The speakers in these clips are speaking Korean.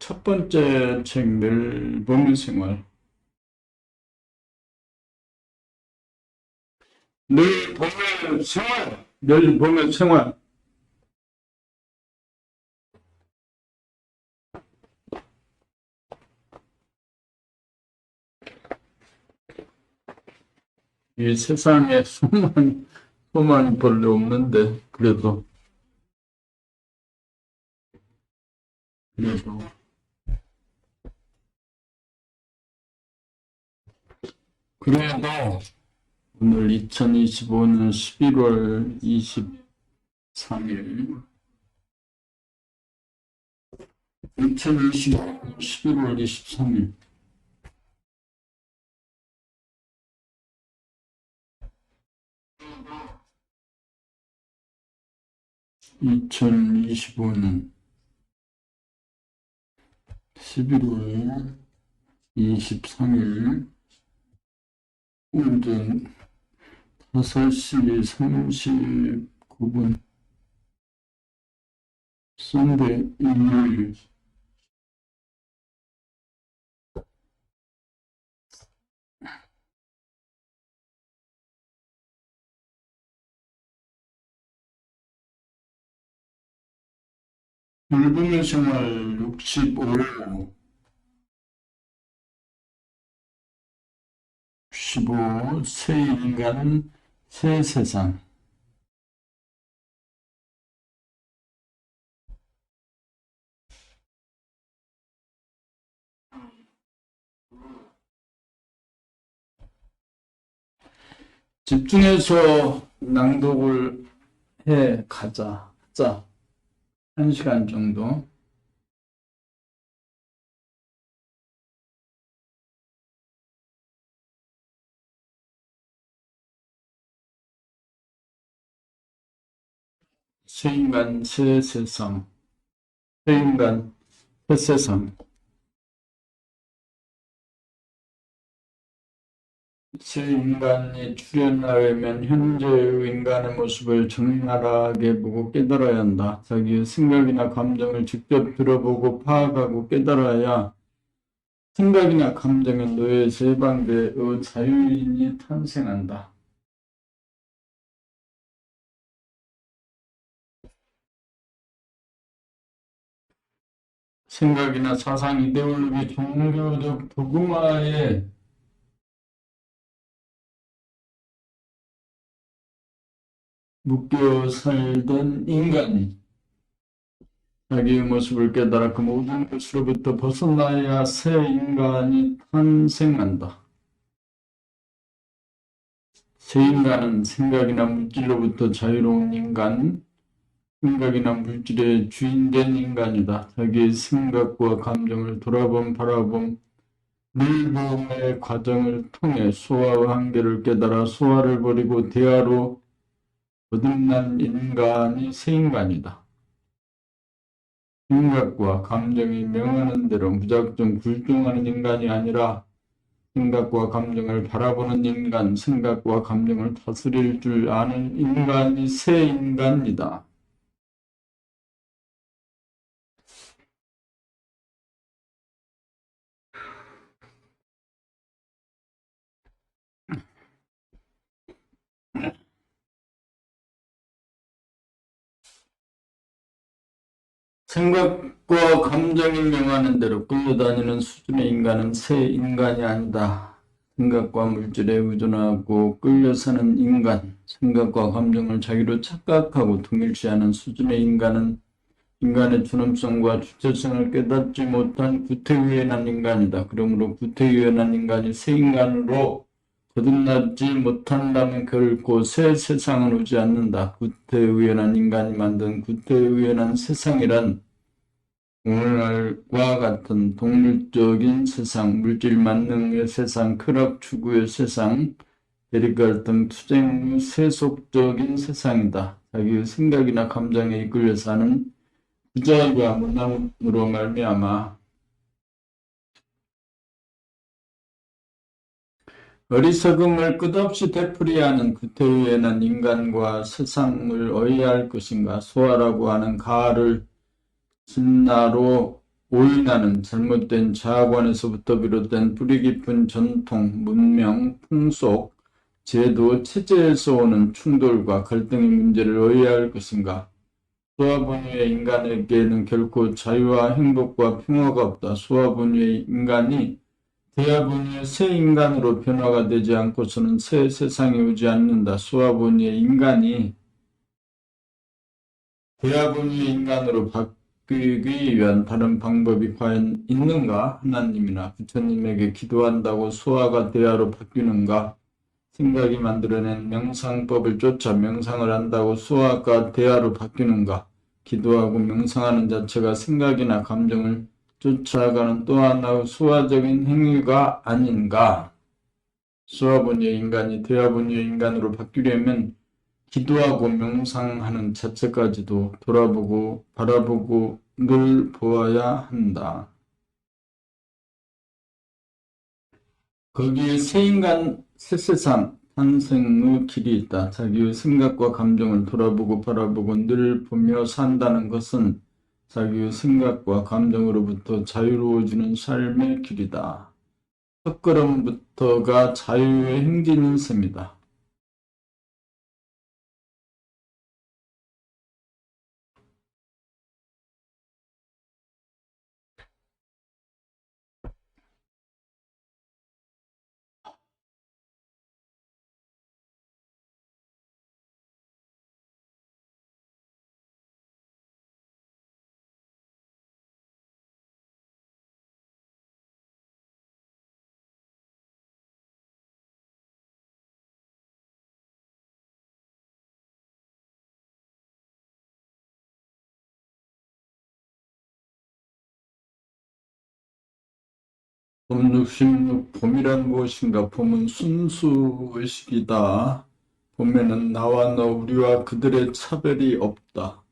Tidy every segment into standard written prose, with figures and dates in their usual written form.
첫 번째 책, 늘 보면 생활. 늘 보면 생활. 늘 보면 생활. 이 세상에 소망이 별로 없는데, 그래도, 그래도, 오늘 2025년 11월 23일, 2025년 11월 23일, 2025년 11월 23일, 오전 5시 39분, 썬데이 일요일. 일본의 생활 65, 65, 새 인간, 새 세상. 집중해서 낭독을 해 가자. 자, 1시간 정도. 새 인간, 새 세상. 새 인간, 새 세상. 새 인간이 출현하려면 현재의 인간의 모습을 적나라하게 보고 깨달아야 한다. 자기의 생각이나 감정을 직접 들어보고 파악하고 깨달아야 생각이나 감정의 노예에서 해방되어 자유인이 탄생한다. 생각이나 사상, 이데올로기, 종교적 도구마에 묶여 살던 인간이 자기의 모습을 깨달아 그 모든 것으로부터 벗어나야 새 인간이 탄생한다. 새 인간은 생각이나 물질로부터 자유로운 인간, 생각이나 물질의 주인된 인간이다. 자기의 생각과 감정을 돌아봄, 바라봄, 늘봄의 과정을 통해 소화와 한계를 깨달아 소화를 버리고 대화로 거듭난 인간이 새 인간이다. 생각과 감정이 명하는 대로 무작정 굴종하는 인간이 아니라 생각과 감정을 바라보는 인간, 생각과 감정을 다스릴 줄 아는 인간이 새 인간이다. 생각과 감정이 명하는 대로 끌려다니는 수준의 인간은 새 인간이 아니다. 생각과 물질에 의존하고 끌려 사는 인간, 생각과 감정을 자기로 착각하고 동일시하는 수준의 인간은 인간의 존엄성과 주체성을 깨닫지 못한 구태의연한 인간이다. 그러므로 구태의연한 인간이 새 인간으로 거듭나지 못한다면 결코 새 세상은 오지 않는다. 구태의연한 인간이 만든 구태의연한 세상이란 오늘날과 같은 동물적인 세상, 물질 만능의 세상, 쾌락 추구의 세상, 대립갈등, 투쟁, 세속적인 세상이다. 자기의 생각이나 감정에 이끌려 사는 부자와 문화으로 말미암아 어리석음을 끝없이 되풀이하는 구태의연한 인간과 세상을 어찌할 것인가. 소아라고 하는 가를 진나로 오인하는 잘못된 자아관에서부터 비롯된 뿌리 깊은 전통, 문명, 풍속, 제도, 체제에서 오는 충돌과 갈등의 문제를 의해할 것인가? 수화본유의 인간에게는 결코 자유와 행복과 평화가 없다. 수화본유의 인간이 대화본유의 새 인간으로 변화가 되지 않고서는 새 세상이 오지 않는다. 수화본유의 인간이 대화본유의 인간으로 바뀌기 위한 다른 방법이 과연 있는가? 하나님이나 부처님에게 기도한다고 수화가 대화로 바뀌는가? 생각이 만들어낸 명상법을 쫓아 명상을 한다고 수화가 대화로 바뀌는가? 기도하고 명상하는 자체가 생각이나 감정을 쫓아가는 또 하나의 수화적인 행위가 아닌가? 수화본유의 인간이 대화본유의 인간으로 바뀌려면 기도하고 명상하는 자체까지도 돌아보고 바라보고 늘 보아야 한다. 거기에 새 인간, 새 세상 탄생의 길이 있다. 자기의 생각과 감정을 돌아보고 바라보고 늘 보며 산다는 것은 자기의 생각과 감정으로부터 자유로워지는 삶의 길이다. 첫걸음부터가 자유의 행진인 셈이다. 봄 66, 봄이란 무엇인가? 봄은 순수의식이다. 봄에는 나와 너, 우리와 그들의 차별이 없다.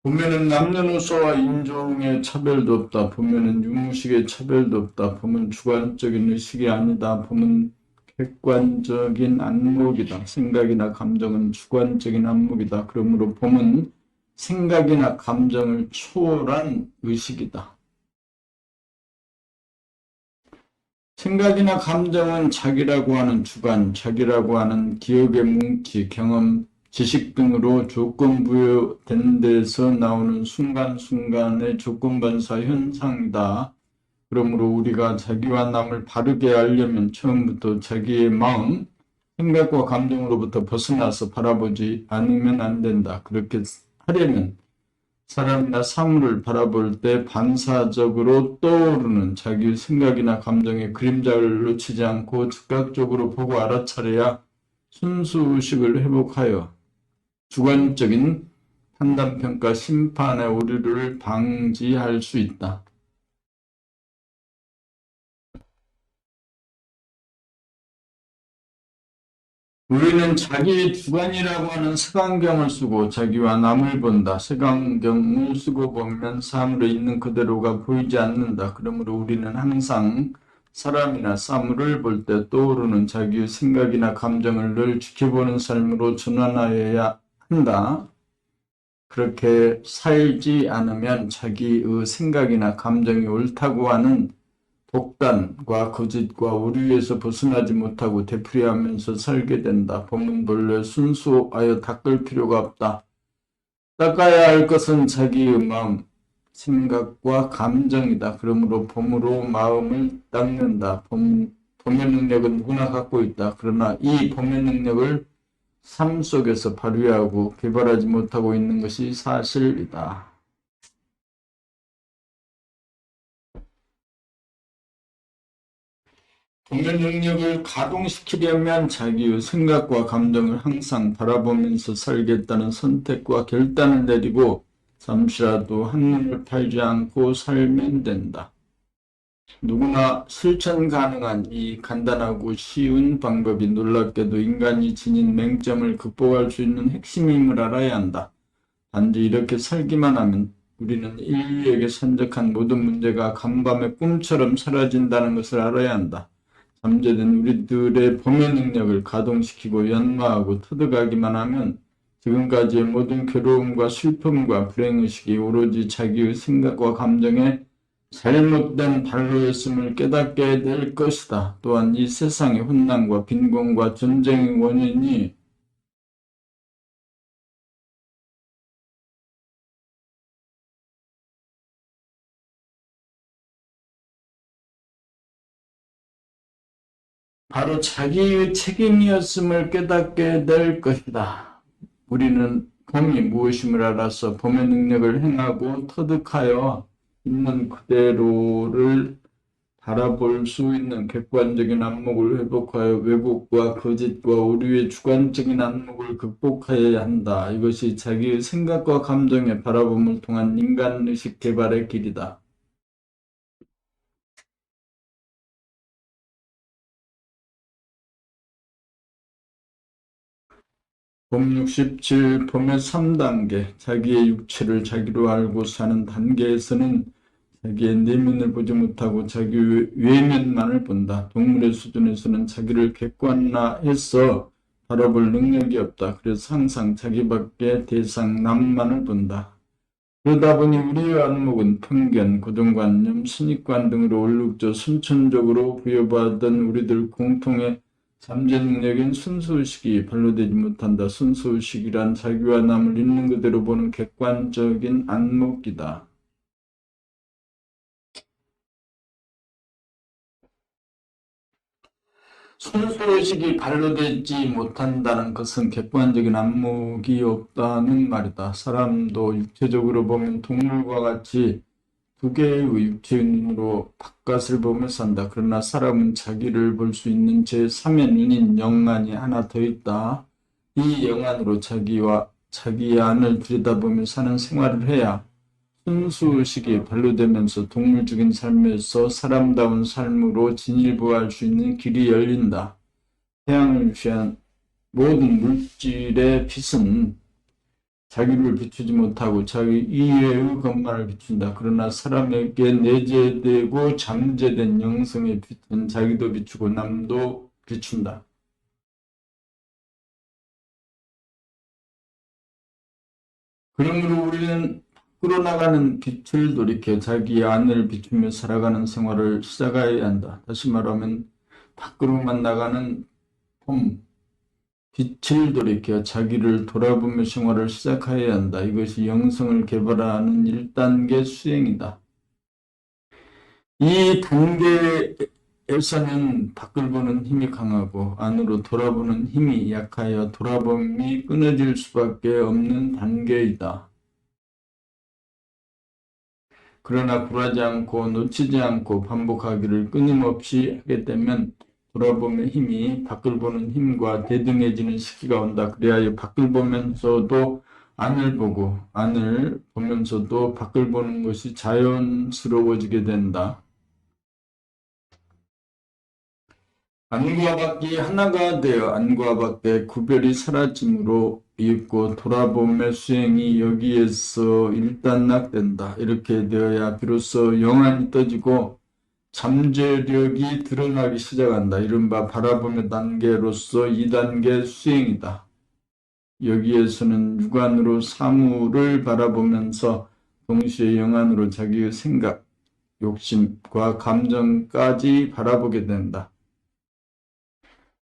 봄에는 남녀노소와 인종의 차별도 없다. 봄에는 유무식의 차별도 없다. 봄은 주관적인 의식이 아니다. 봄은 객관적인 안목이다. 생각이나 감정은 주관적인 안목이다. 그러므로 봄은 생각이나 감정을 초월한 의식이다. 생각이나 감정은 자기라고 하는 주관, 자기라고 하는 기억의 뭉치, 경험, 지식 등으로 조건 부여된 데서 나오는 순간순간의 조건반사 현상이다. 그러므로 우리가 자기와 남을 바르게 알려면 처음부터 자기의 마음, 생각과 감정으로부터 벗어나서 바라보지 않으면 안 된다. 그렇게 하려면 사람이나 사물을 바라볼 때 반사적으로 떠오르는 자기 생각이나 감정의 그림자를 놓치지 않고 즉각적으로 보고 알아차려야 순수의식을 회복하여 주관적인 판단평가, 심판의 오류를 방지할 수 있다. 우리는 자기의 주관이라고 하는 색안경을 쓰고 자기와 남을 본다. 색안경을 쓰고 보면 사물에 있는 그대로가 보이지 않는다. 그러므로 우리는 항상 사람이나 사물을 볼 때 떠오르는 자기의 생각이나 감정을 늘 지켜보는 삶으로 전환하여야 한다. 그렇게 살지 않으면 자기의 생각이나 감정이 옳다고 하는 독단과 거짓과 오류에서 벗어나지 못하고 되풀이하면서 살게 된다. 봄은 본래 순수하여 닦을 필요가 없다. 닦아야 할 것은 자기의 마음, 생각과 감정이다. 그러므로 봄으로 마음을 닦는다. 봄의 능력은 누구나 갖고 있다. 그러나 이 봄의 능력을 삶 속에서 발휘하고 개발하지 못하고 있는 것이 사실이다. 봄의 능력을 가동시키려면 자기의 생각과 감정을 항상 바라보면서 살겠다는 선택과 결단을 내리고 잠시라도 한눈을 팔지 않고 살면 된다. 누구나 실천 가능한 이 간단하고 쉬운 방법이 놀랍게도 인간이 지닌 맹점을 극복할 수 있는 핵심임을 알아야 한다. 단지 이렇게 살기만 하면 우리는 인류에게 산적한 모든 문제가 간밤의 꿈처럼 사라진다는 것을 알아야 한다. 잠재된 우리들의 범의 능력을 가동시키고 연마하고 터득하기만 하면 지금까지의 모든 괴로움과 슬픔과 불행의식이 오로지 자기의 생각과 감정에 잘못된 발로였음을 깨닫게 될 것이다. 또한 이 세상의 혼란과 빈곤과 전쟁의 원인이 바로 자기의 책임이었음을 깨닫게 될 것이다. 우리는 봄이 무엇임을 알아서 봄의 능력을 행하고 터득하여 있는 그대로를 바라볼 수 있는 객관적인 안목을 회복하여 왜곡과 거짓과 오류의 주관적인 안목을 극복해야 한다. 이것이 자기의 생각과 감정의 바라봄을 통한 인간의식 개발의 길이다. 봄 67, 봄의 3단계, 자기의 육체를 자기로 알고 사는 단계에서는 자기의 내면을 보지 못하고 자기 외면만을 본다. 동물의 수준에서는 자기를 객관화해서 바라볼 능력이 없다. 그래서 항상 자기밖에 대상 남만을 본다. 그러다 보니 우리의 안목은 편견, 고정관념, 선입관 등으로 얼룩져 선천적으로 부여받은 우리들 공통의 잠재 능력인 순수의식이 발로되지 못한다. 순수의식이란 자기와 남을 있는 그대로 보는 객관적인 안목이다. 순수의식이 발로되지 못한다는 것은 객관적인 안목이 없다는 말이다. 사람도 육체적으로 보면 동물과 같이 두 개의 육체의 눈으로 바깥을 보며 산다. 그러나 사람은 자기를 볼 수 있는 제3의 눈인 영안이 하나 더 있다. 이 영안으로 자기와 자기 안을 들여다보며 사는 생활을 해야 순수의식이 발로되면서 동물적인 삶에서 사람다운 삶으로 진일보할 수 있는 길이 열린다. 태양을 취한 모든 물질의 빛은 자기를 비추지 못하고 자기 이외의 것만을 비춘다. 그러나 사람에게 내재되고 잠재된 영성의 빛은 자기도 비추고 남도 비춘다. 그러므로 우리는 밖으로 나가는 빛을 돌이켜 자기 안을 비추며 살아가는 생활을 시작해야 한다. 다시 말하면 밖으로만 나가는 봄, 빛을 돌이켜 자기를 돌아보며 생활을 시작해야 한다. 이것이 영성을 개발하는 1단계 수행이다. 이 단계에서는 밖을 보는 힘이 강하고 안으로 돌아보는 힘이 약하여 돌아봄이 끊어질 수밖에 없는 단계이다. 그러나 굴하지 않고 놓치지 않고 반복하기를 끊임없이 하게 되면 돌아봄의 힘이 밖을 보는 힘과 대등해지는 시기가 온다. 그래야 밖을 보면서도 안을 보고 안을 보면서도 밖을 보는 것이 자연스러워지게 된다. 안과 밖이 하나가 되어 안과 밖의 구별이 사라짐으로 이윽고 돌아봄의 수행이 여기에서 일단락된다. 이렇게 되어야 비로소 영안이 떠지고 잠재력이 드러나기 시작한다. 이른바 바라봄의 단계로서 2단계 수행이다. 여기에서는 육안으로 사물을 바라보면서 동시에 영안으로 자기의 생각, 욕심과 감정까지 바라보게 된다.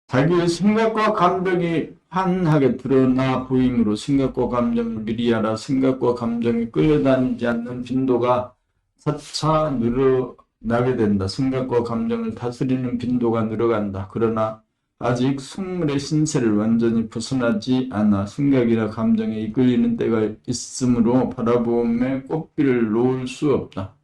자기의 생각과 감정이 환하게 드러나 보임으로 생각과 감정을 미리 알아 생각과 감정이 끌려다니지 않는 빈도가 차차 늘어나게 된다. 생각과 감정을 다스리는 빈도가 늘어간다. 그러나 아직 속물의 신세를 완전히 벗어나지 않아 생각이나 감정에 이끌리는 때가 있으므로 바라봄에 꽃길을 놓을 수 없다.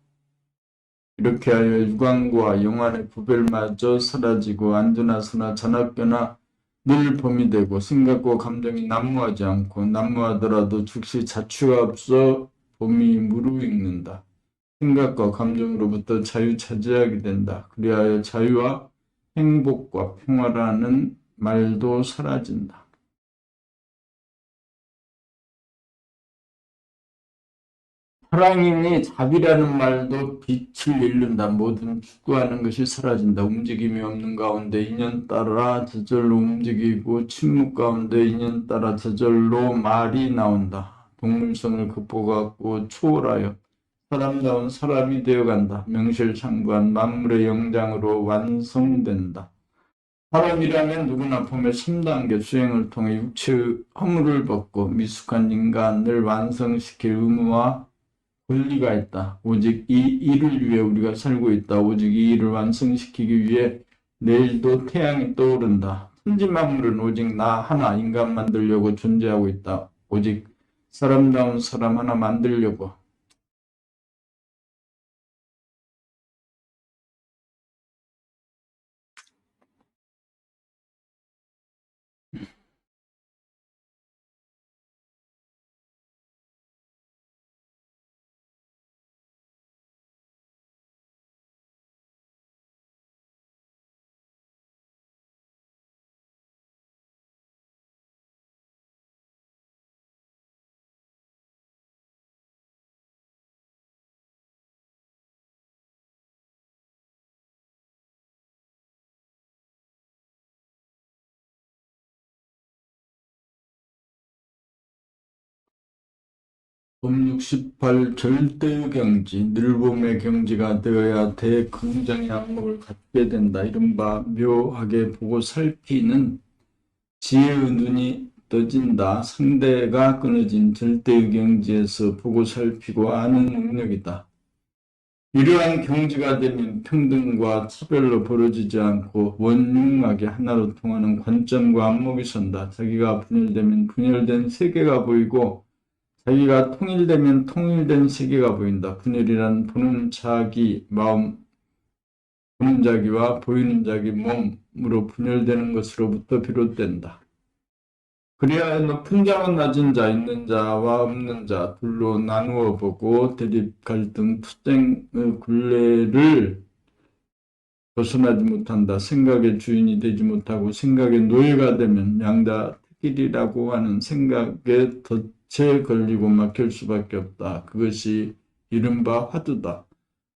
이렇게 하여 육안과 영안의 구별마저 사라지고 안드나서나 자나깨나 늘 봄이 되고 생각과 감정이 난무하지 않고 난무하더라도 즉시 자취가 없어 봄이 무르익는다. 생각과 감정으로부터 자유차지하게 된다. 그리하여 자유와 행복과 평화라는 말도 사라진다. 사랑이니 자비라는 말도 빛을 잃는다. 모든 추구하는 것이 사라진다. 움직임이 없는 가운데 인연 따라 저절로 움직이고 침묵 가운데 인연 따라 저절로 말이 나온다. 동물성을 극복하고 초월하여 사람다운 사람이 되어간다. 명실상부한 만물의 영장으로 완성된다. 사람이라면 누구나 봄의 3단계 수행을 통해 육체의 허물을 벗고 미숙한 인간을 완성시킬 의무와 권리가 있다. 오직 이 일을 위해 우리가 살고 있다. 오직 이 일을 완성시키기 위해 내일도 태양이 떠오른다. 천지만물은 오직 나 하나 인간 만들려고 존재하고 있다. 오직 사람다운 사람 하나 만들려고. 봄 68 절대경지, 늘봄의 경지가 되어야 대긍정의 안목을 갖게 된다. 이른바 묘하게 보고 살피는 지혜의 눈이 떠진다. 상대가 끊어진 절대의 경지에서 보고 살피고 아는 능력이다. 이러한 경지가 되면 평등과 차별로 벌어지지 않고 원흉하게 하나로 통하는 관점과 안목이 선다. 자기가 분열되면 분열된 세계가 보이고 자기가 통일되면 통일된 세계가 보인다. 분열이란 보는 자기 마음, 보는 자기와 보이는 자기 몸으로 분열되는 것으로부터 비롯된다. 그래야 높은 자와 낮은 자, 있는 자와 없는 자 둘로 나누어 보고 대립, 갈등, 투쟁의 굴레를 벗어나지 못한다. 생각의 주인이 되지 못하고 생각의 노예가 되면 양자 택일이라고 하는 생각에 덫에 걸리고 막힐 수밖에 없다. 그것이 이른바 화두다.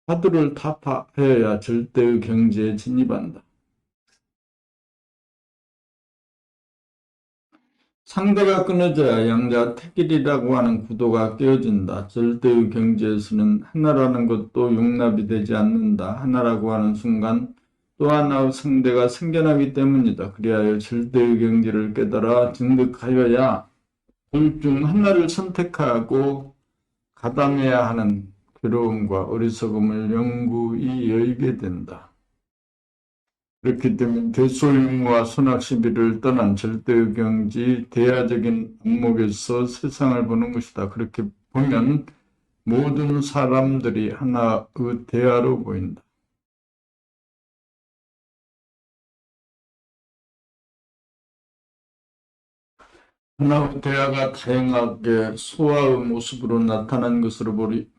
화두를 타파해야 절대의 경지에 진입한다. 상대가 끊어져야 양자 택일이라고 하는 구도가 깨어진다. 절대의 경지에서는 하나라는 것도 용납이 되지 않는다. 하나라고 하는 순간 또 하나의 상대가 생겨나기 때문이다. 그리하여 절대의 경지를 깨달아 증득하여야 둘 중 하나를 선택하고 가담해야 하는 괴로움과 어리석음을 영구히 여의게 된다. 그렇기 때문에 대소유무와 선악시비를 떠난 절대의 경지, 대야적인 안목에서 세상을 보는 것이다. 그렇게 보면 모든 사람들이 하나의 대야로 보인다. 하나의 대야가 다양하게 소화의 모습으로 나타난 것으로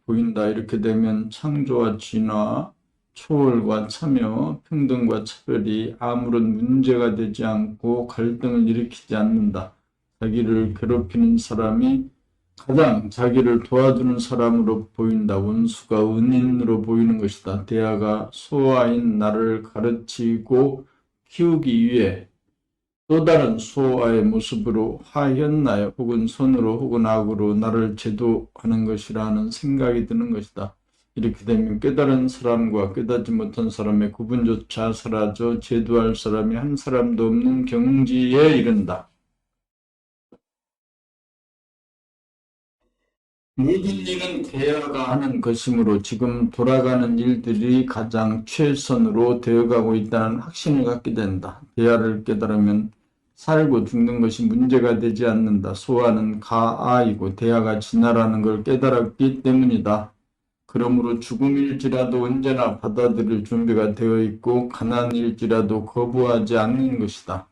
보인다. 이렇게 되면 창조와 진화, 초월과 참여, 평등과 차별이 아무런 문제가 되지 않고 갈등을 일으키지 않는다. 자기를 괴롭히는 사람이 가장 자기를 도와주는 사람으로 보인다. 원수가 은인으로 보이는 것이다. 대야가 소아인 나를 가르치고 키우기 위해 또 다른 소아의 모습으로 하였나요? 혹은 손으로 혹은 악으로 나를 제도하는 것이라는 생각이 드는 것이다. 이렇게 되면 깨달은 사람과 깨닫지 못한 사람의 구분조차 사라져 제도할 사람이 한 사람도 없는 경지에 이른다. 모든 일은 대화가 하는 것이므로 지금 돌아가는 일들이 가장 최선으로 되어가고 있다는 확신을 갖게 된다. 대화를 깨달으면 살고 죽는 것이 문제가 되지 않는다. 소아는 가아이고 대화가 진화라는 걸 깨달았기 때문이다. 그러므로 죽음일지라도 언제나 받아들일 준비가 되어 있고 가난일지라도 거부하지 않는 것이다.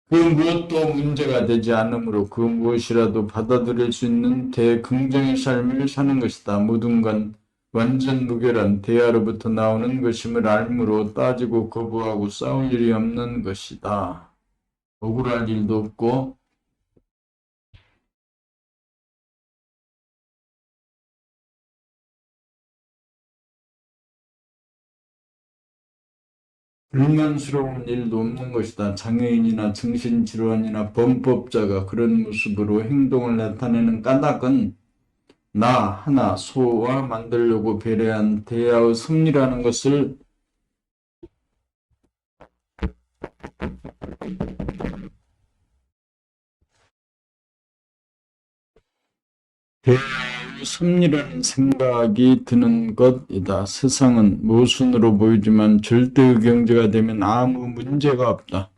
그 무엇도 문제가 되지 않으므로 그 무엇이라도 받아들일 수 있는 대긍정의 삶을 사는 것이다. 모든 건 완전 무결한 대화로부터 나오는 것임을 알므로 따지고 거부하고 싸울 일이 없는 것이다. 억울할 일도 없고 불만스러운 일도 없는 것이다. 장애인이나 정신질환이나 범법자가 그런 모습으로 행동을 나타내는 까닭은 나 하나 소와 만들려고 배려한 대야의 섭리라는 것을 대야의 섭리라는 생각이 드는 것이다. 세상은 모순으로 보이지만 절대의 경제가 되면 아무 문제가 없다.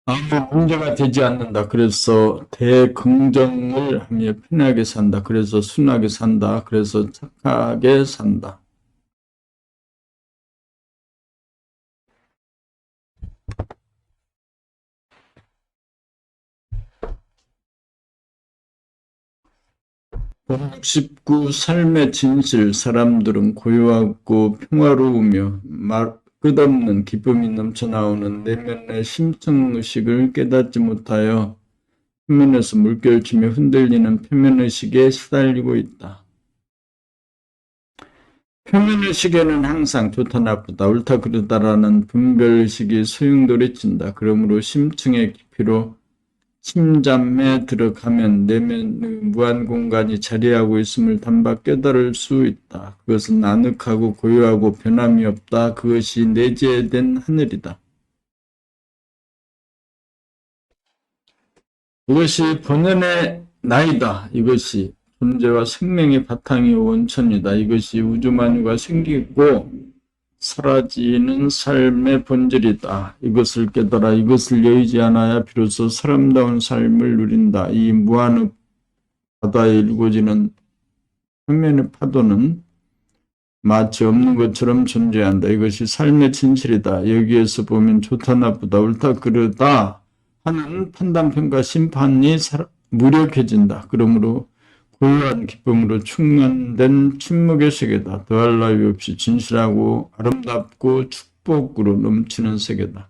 아무 문제가 되지 않는다. 그래서 대긍정을 하며 편하게 산다. 그래서 순하게 산다. 그래서 착하게 산다. 본 69 삶의 진실. 사람들은 고요하고 평화로우며 끝없는 기쁨이 넘쳐나오는 내면의 심층의식을 깨닫지 못하여 표면에서 물결치며 흔들리는 표면의식에 시달리고 있다. 표면의식에는 항상 좋다 나쁘다 옳다 그르다라는 분별의식이 소용돌이친다. 그러므로 심층의 깊이로 침잠에 들어가면 내면의 무한공간이 자리하고 있음을 단박 깨달을 수 있다. 그것은 아늑하고 고요하고 변함이 없다. 그것이 내재된 하늘이다. 이것이 본연의 나이다. 이것이 존재와 생명의 바탕이 원천이다. 이것이 우주만유가 생기고 사라지는 삶의 본질이다. 이것을 깨달아 이것을 여의지 않아야 비로소 사람다운 삶을 누린다. 이 무한의 바다에 일궈지는 표면의 파도는 마치 없는 것처럼 존재한다. 이것이 삶의 진실이다. 여기에서 보면 좋다 나쁘다 옳다 그르다 하는 판단평가 심판이 무력해진다. 그러므로 고요한 기쁨으로 충만된 침묵의 세계다. 더할 나위 없이 진실하고 아름답고 축복으로 넘치는 세계다.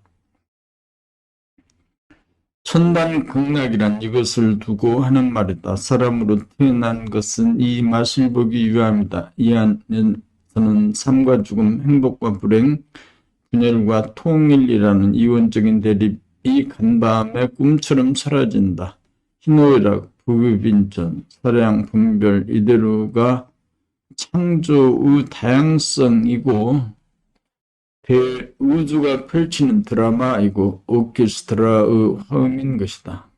천단 극락이란 이것을 두고 하는 말이다. 사람으로 태어난 것은 이 맛을 보기 위함이다. 이 안에서는 삶과 죽음, 행복과 불행, 균열과 통일이라는 이원적인 대립이 간밤의 꿈처럼 사라진다. 희노애락, 부귀빈전, 사량, 분별 이대로가 창조의 다양성이고 대우주가 펼치는 드라마이고 오케스트라의 화음인 것이다.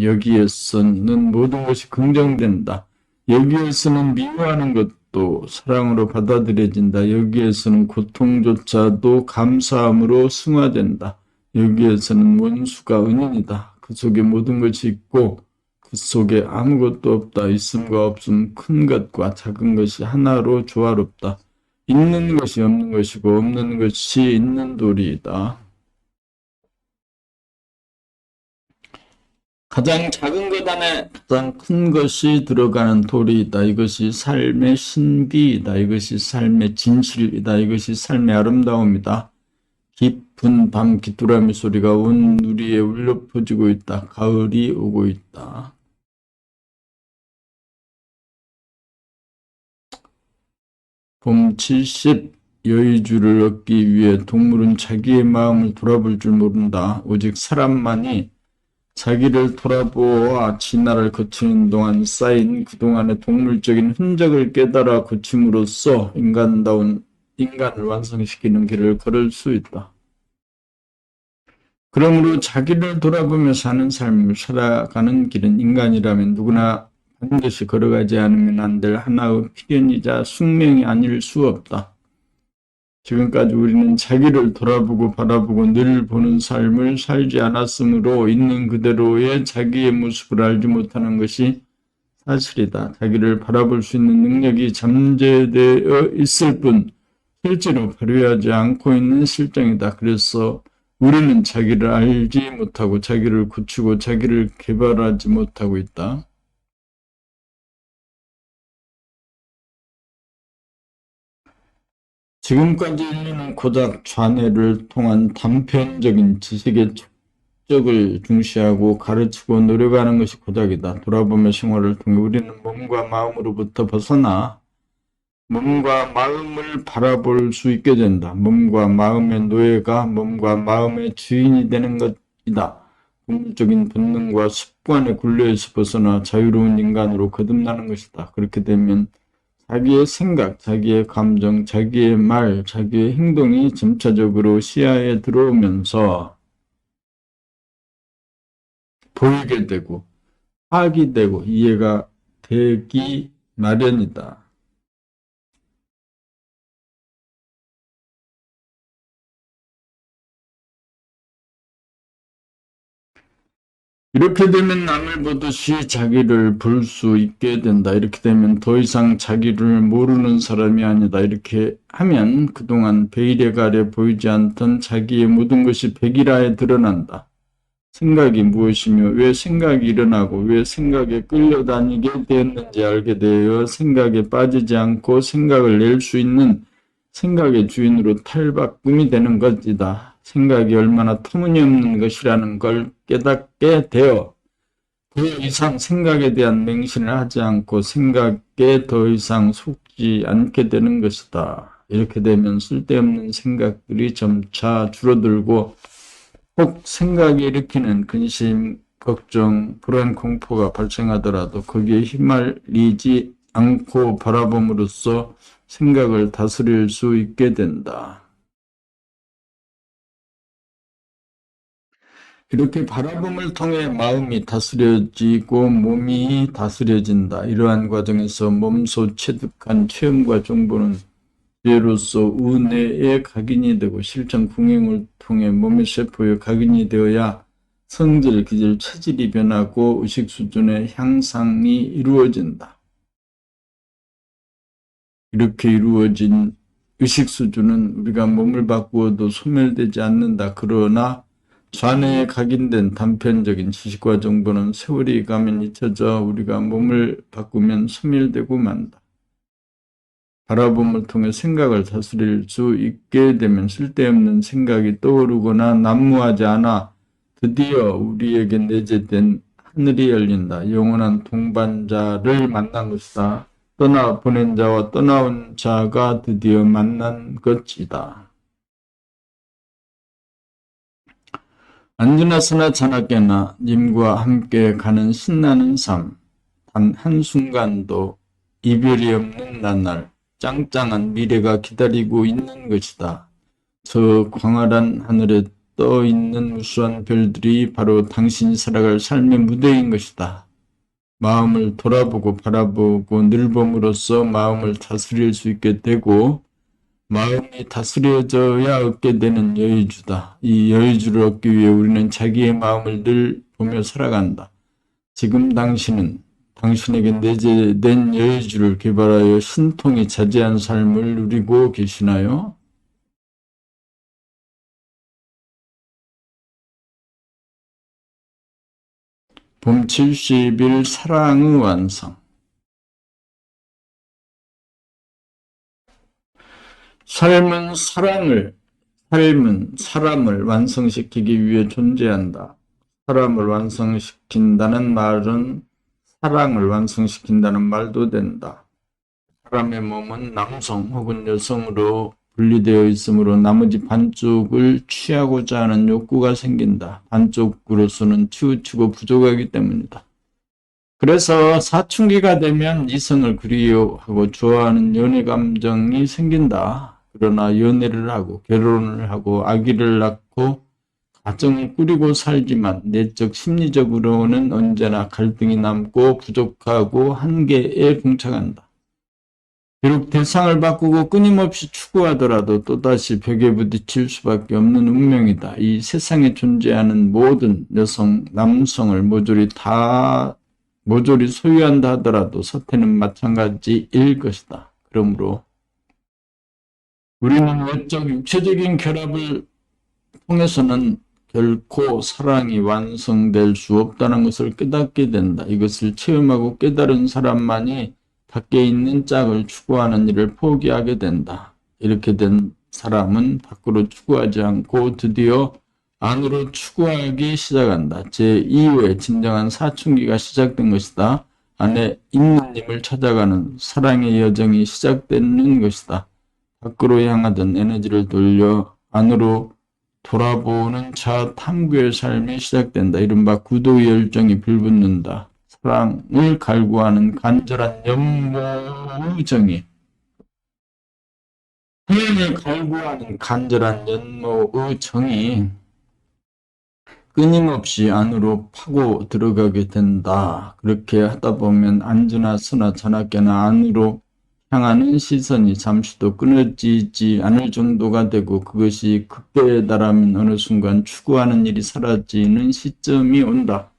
여기에서는 모든 것이 긍정된다. 여기에서는 미워하는 것도 사랑으로 받아들여진다. 여기에서는 고통조차도 감사함으로 승화된다. 여기에서는 원수가 은인이다. 그 속에 모든 것이 있고 그 속에 아무것도 없다. 있음과 없음, 큰 것과 작은 것이 하나로 조화롭다. 있는 것이 없는 것이고 없는 것이 있는 도리이다. 가장 작은 것 안에 가장 큰 것이 들어가는 도리이다. 이것이 삶의 신비이다. 이것이 삶의 진실이다. 이것이 삶의 아름다움이다. 깊은 밤 귀뚜라미 소리가 온 누리에 울려 퍼지고 있다. 가을이 오고 있다. 봄 70. 여의주를 얻기 위해 동물은 자기의 마음을 돌아볼 줄 모른다. 오직 사람만이 자기를 돌아보아 진화를 거치는 동안 쌓인 그동안의 동물적인 흔적을 깨달아 고침으로써 인간다운 인간을 완성시키는 길을 걸을 수 있다. 그러므로 자기를 돌아보며 사는 삶을 살아가는 길은 인간이라면 누구나 반드시 걸어가지 않으면 안 될 하나의 필연이자 숙명이 아닐 수 없다. 지금까지 우리는 자기를 돌아보고 바라보고 늘 보는 삶을 살지 않았으므로 있는 그대로의 자기의 모습을 알지 못하는 것이 사실이다. 자기를 바라볼 수 있는 능력이 잠재되어 있을 뿐 실제로 발휘하지 않고 있는 실정이다. 그래서 우리는 자기를 알지 못하고 자기를 고치고 자기를 개발하지 못하고 있다. 지금까지 인류는 고작 좌뇌를 통한 단편적인 지식의 척적을 중시하고 가르치고 노력하는 것이 고작이다. 돌아보며 생활을 통해 우리는 몸과 마음으로부터 벗어나 몸과 마음을 바라볼 수 있게 된다. 몸과 마음의 노예가 몸과 마음의 주인이 되는 것이다. 본질적인 본능과 습관에 굴려서 벗어나 자유로운 인간으로 거듭나는 것이다. 그렇게 되면 자기의 생각, 자기의 감정, 자기의 말, 자기의 행동이 점차적으로 시야에 들어오면서 보이게 되고 파악이 되고 이해가 되기 마련이다. 이렇게 되면 남을 보듯이 자기를 볼 수 있게 된다. 이렇게 되면 더 이상 자기를 모르는 사람이 아니다. 이렇게 하면 그동안 베일에 가려 보이지 않던 자기의 모든 것이 백일화에 드러난다. 생각이 무엇이며 왜 생각이 일어나고 왜 생각에 끌려다니게 되었는지 알게 되어 생각에 빠지지 않고 생각을 낼 수 있는 생각의 주인으로 탈바꿈이 되는 것이다. 생각이 얼마나 터무니없는 것이라는 걸 깨닫게 되어 더 이상 생각에 대한 맹신을 하지 않고 생각에 더 이상 속지 않게 되는 것이다. 이렇게 되면 쓸데없는 생각들이 점차 줄어들고 혹 생각이 일으키는 근심, 걱정, 불안, 공포가 발생하더라도 거기에 휘말리지 않고 바라봄으로써 생각을 다스릴 수 있게 된다. 이렇게 바라봄을 통해 마음이 다스려지고 몸이 다스려진다. 이러한 과정에서 몸소 체득한 체험과 정보는 죄로서 우뇌에 각인이 되고 실천 궁행을 통해 몸의 세포에 각인이 되어야 성질, 기질, 체질이 변하고 의식 수준의 향상이 이루어진다. 이렇게 이루어진 의식 수준은 우리가 몸을 바꾸어도 소멸되지 않는다. 그러나 좌뇌에 각인된 단편적인 지식과 정보는 세월이 가면 잊혀져 우리가 몸을 바꾸면 소멸되고 만다. 바라봄을 통해 생각을 다스릴 수 있게 되면 쓸데없는 생각이 떠오르거나 난무하지 않아 드디어 우리에게 내재된 하늘이 열린다. 영원한 동반자를 만난 것이다. 떠나보낸 자와 떠나온 자가 드디어 만난 것이다. 안지나서나 자나깨나 님과 함께 가는 신나는 삶, 단 한순간도 이별이 없는 나날, 짱짱한 미래가 기다리고 있는 것이다. 저 광활한 하늘에 떠 있는 무수한 별들이 바로 당신이 살아갈 삶의 무대인 것이다. 마음을 돌아보고 바라보고 늘봄으로써 마음을 다스릴 수 있게 되고 마음이 다스려져야 얻게 되는 여유주다. 이 여유주를 얻기 위해 우리는 자기의 마음을 늘 보며 살아간다. 지금 당신은 당신에게 내재된 여유주를 개발하여 신통이 자제한 삶을 누리고 계시나요? 봄 70일 사랑의 완성. 삶은 사람을 완성시키기 위해 존재한다. 사람을 완성시킨다는 말은 사랑을 완성시킨다는 말도 된다. 사람의 몸은 남성 혹은 여성으로 분리되어 있으므로 나머지 반쪽을 취하고자 하는 욕구가 생긴다. 반쪽으로서는 치우치고 부족하기 때문이다. 그래서 사춘기가 되면 이성을 그리워하고 좋아하는 연애 감정이 생긴다. 그러나 연애를 하고 결혼을 하고 아기를 낳고 가정을 꾸리고 살지만 내적 심리적으로는 언제나 갈등이 남고 부족하고 한계에 봉착한다. 비록 대상을 바꾸고 끊임없이 추구하더라도 또다시 벽에 부딪힐 수밖에 없는 운명이다. 이 세상에 존재하는 모든 여성, 남성을 모조리 소유한다 하더라도 사태는 마찬가지일 것이다. 그러므로 우리는 외적 육체적인 결합을 통해서는 결코 사랑이 완성될 수 없다는 것을 깨닫게 된다. 이것을 체험하고 깨달은 사람만이 밖에 있는 짝을 추구하는 일을 포기하게 된다. 이렇게 된 사람은 밖으로 추구하지 않고 드디어 안으로 추구하기 시작한다. 제2의 진정한 사춘기가 시작된 것이다. 안에 있는 힘을 찾아가는 사랑의 여정이 시작되는 것이다. 밖으로 향하던 에너지를 돌려 안으로 돌아보는 자아 탐구의 삶이 시작된다. 이른바 구도의 열정이 불붙는다. 사랑을 갈구하는 간절한 연모의 정이. 사랑을 갈구하는 간절한 연모의 정이 끊임없이 안으로 파고 들어가게 된다. 그렇게 하다 보면 안주나 서나 자나깨나 안으로 향하는 시선이 잠시도 끊어지지 않을 정도가 되고 그것이 극도에 달하면 어느 순간 추구하는 일이 사라지는 시점이 온다.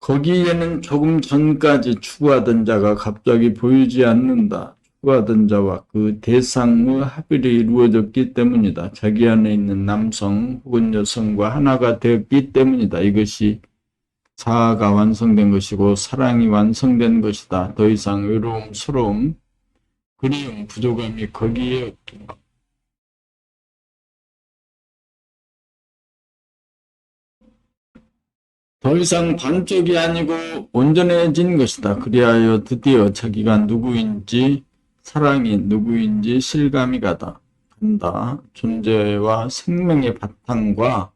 거기에는 조금 전까지 추구하던 자가 갑자기 보이지 않는다. 추구하던 자와 그 대상의 합일이 이루어졌기 때문이다. 자기 안에 있는 남성 혹은 여성과 하나가 되었기 때문이다. 이것이 자아가 완성된 것이고 사랑이 완성된 것이다. 더 이상 외로움, 서러움, 그리움, 부족함이 거기에 없다. 더 이상 반쪽이 아니고 온전해진 것이다. 그리하여 드디어 자기가 누구인지, 사랑이 누구인지 실감이 간다. 존재와 생명의 바탕과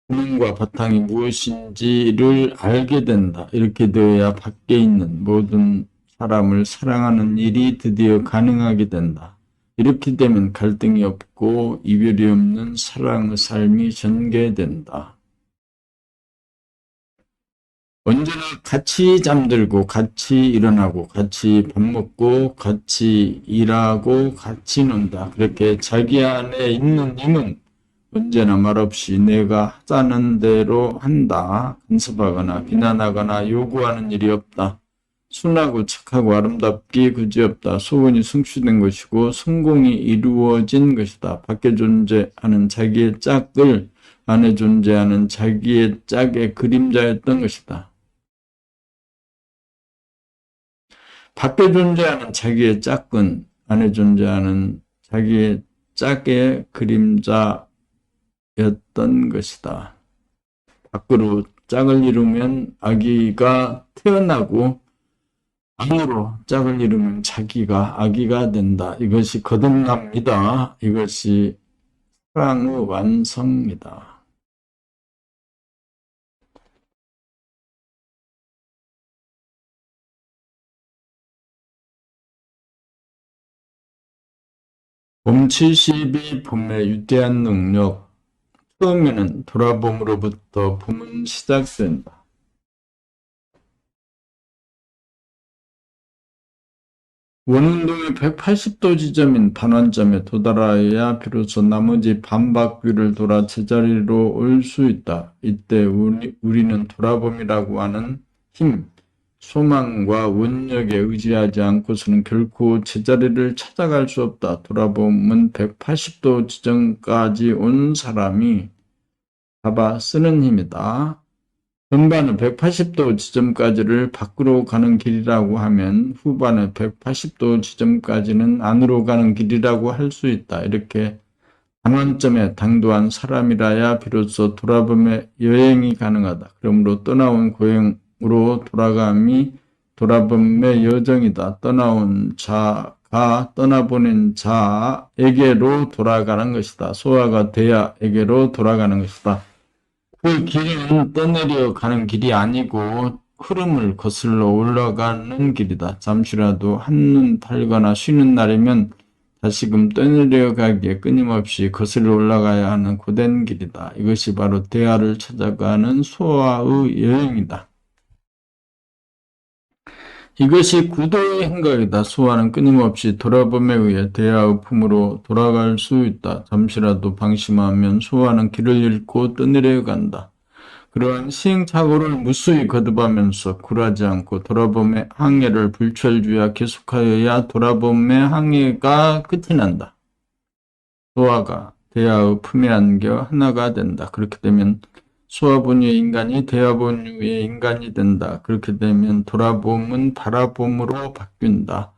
근원과 바탕이 무엇인지를 알게 된다. 이렇게 되어야 밖에 있는 모든 사람을 사랑하는 일이 드디어 가능하게 된다. 이렇게 되면 갈등이 없고 이별이 없는 사랑의 삶이 전개된다. 언제나 같이 잠들고 같이 일어나고 같이 밥 먹고 같이 일하고 같이 논다. 그렇게 자기 안에 있는 힘은 언제나 말없이 내가 하자는 대로 한다. 간섭하거나 비난하거나 요구하는 일이 없다. 순하고 착하고 아름답기 그지없다. 소원이 성취된 것이고 성공이 이루어진 것이다. 밖에 존재하는 자기의 짝을 안에 존재하는 자기의 짝의 그림자였던 것이다. 밖에 존재하는 자기의 짝은 안에 존재하는 자기의 짝의 그림자였던 것이다. 밖으로 짝을 이루면 아기가 태어나고 안으로 짝을 이루면 자기가 아기가 된다. 이것이 거듭납니다. 이것이 사랑의 완성이다. 봄 72 봄의 위대한 능력. 처음에는 돌아봄으로부터 봄은 시작된다. 원운동의 180도 지점인 반환점에 도달하여야 비로소 나머지 반바퀴를 돌아 제자리로 올 수 있다. 이때 우리는 돌아봄이라고 하는 힘, 소망과 원력에 의지하지 않고서는 결코 제자리를 찾아갈 수 없다. 돌아봄은 180도 지점까지 온 사람이 잡아 쓰는 힘이다. 전반은 180도 지점까지를 밖으로 가는 길이라고 하면 후반의 180도 지점까지는 안으로 가는 길이라고 할 수 있다. 이렇게 반환점에 당도한 사람이라야 비로소 돌아봄의 여행이 가능하다. 그러므로 떠나온 고향으로 돌아감이 돌아봄의 여정이다. 떠나온 자가 떠나보낸 자에게로 돌아가는 것이다. 소아가 대야에게로 돌아가는 것이다. 그 길은 떠내려 가는 길이 아니고 흐름을 거슬러 올라가는 길이다. 잠시라도 한눈 팔거나 쉬는 날이면 다시금 떠내려 가기에 끊임없이 거슬러 올라가야 하는 고된 길이다. 이것이 바로 대하를 찾아가는 소아의 여행이다. 이것이 구도의 행각이다. 소아는 끊임없이 돌아봄에 의해 대하의 품으로 돌아갈 수 있다. 잠시라도 방심하면 소아는 길을 잃고 떠내려 간다. 그러한 시행착오를 무수히 거듭하면서 굴하지 않고 돌아봄의 항해를 불철주야 계속하여야 돌아봄의 항해가 끝이 난다. 소아가 대하의 품에 안겨 하나가 된다. 그렇게 되면 소아본유의 인간이 대하본유의 인간이 된다. 그렇게 되면 돌아봄은 바라봄으로 바뀐다.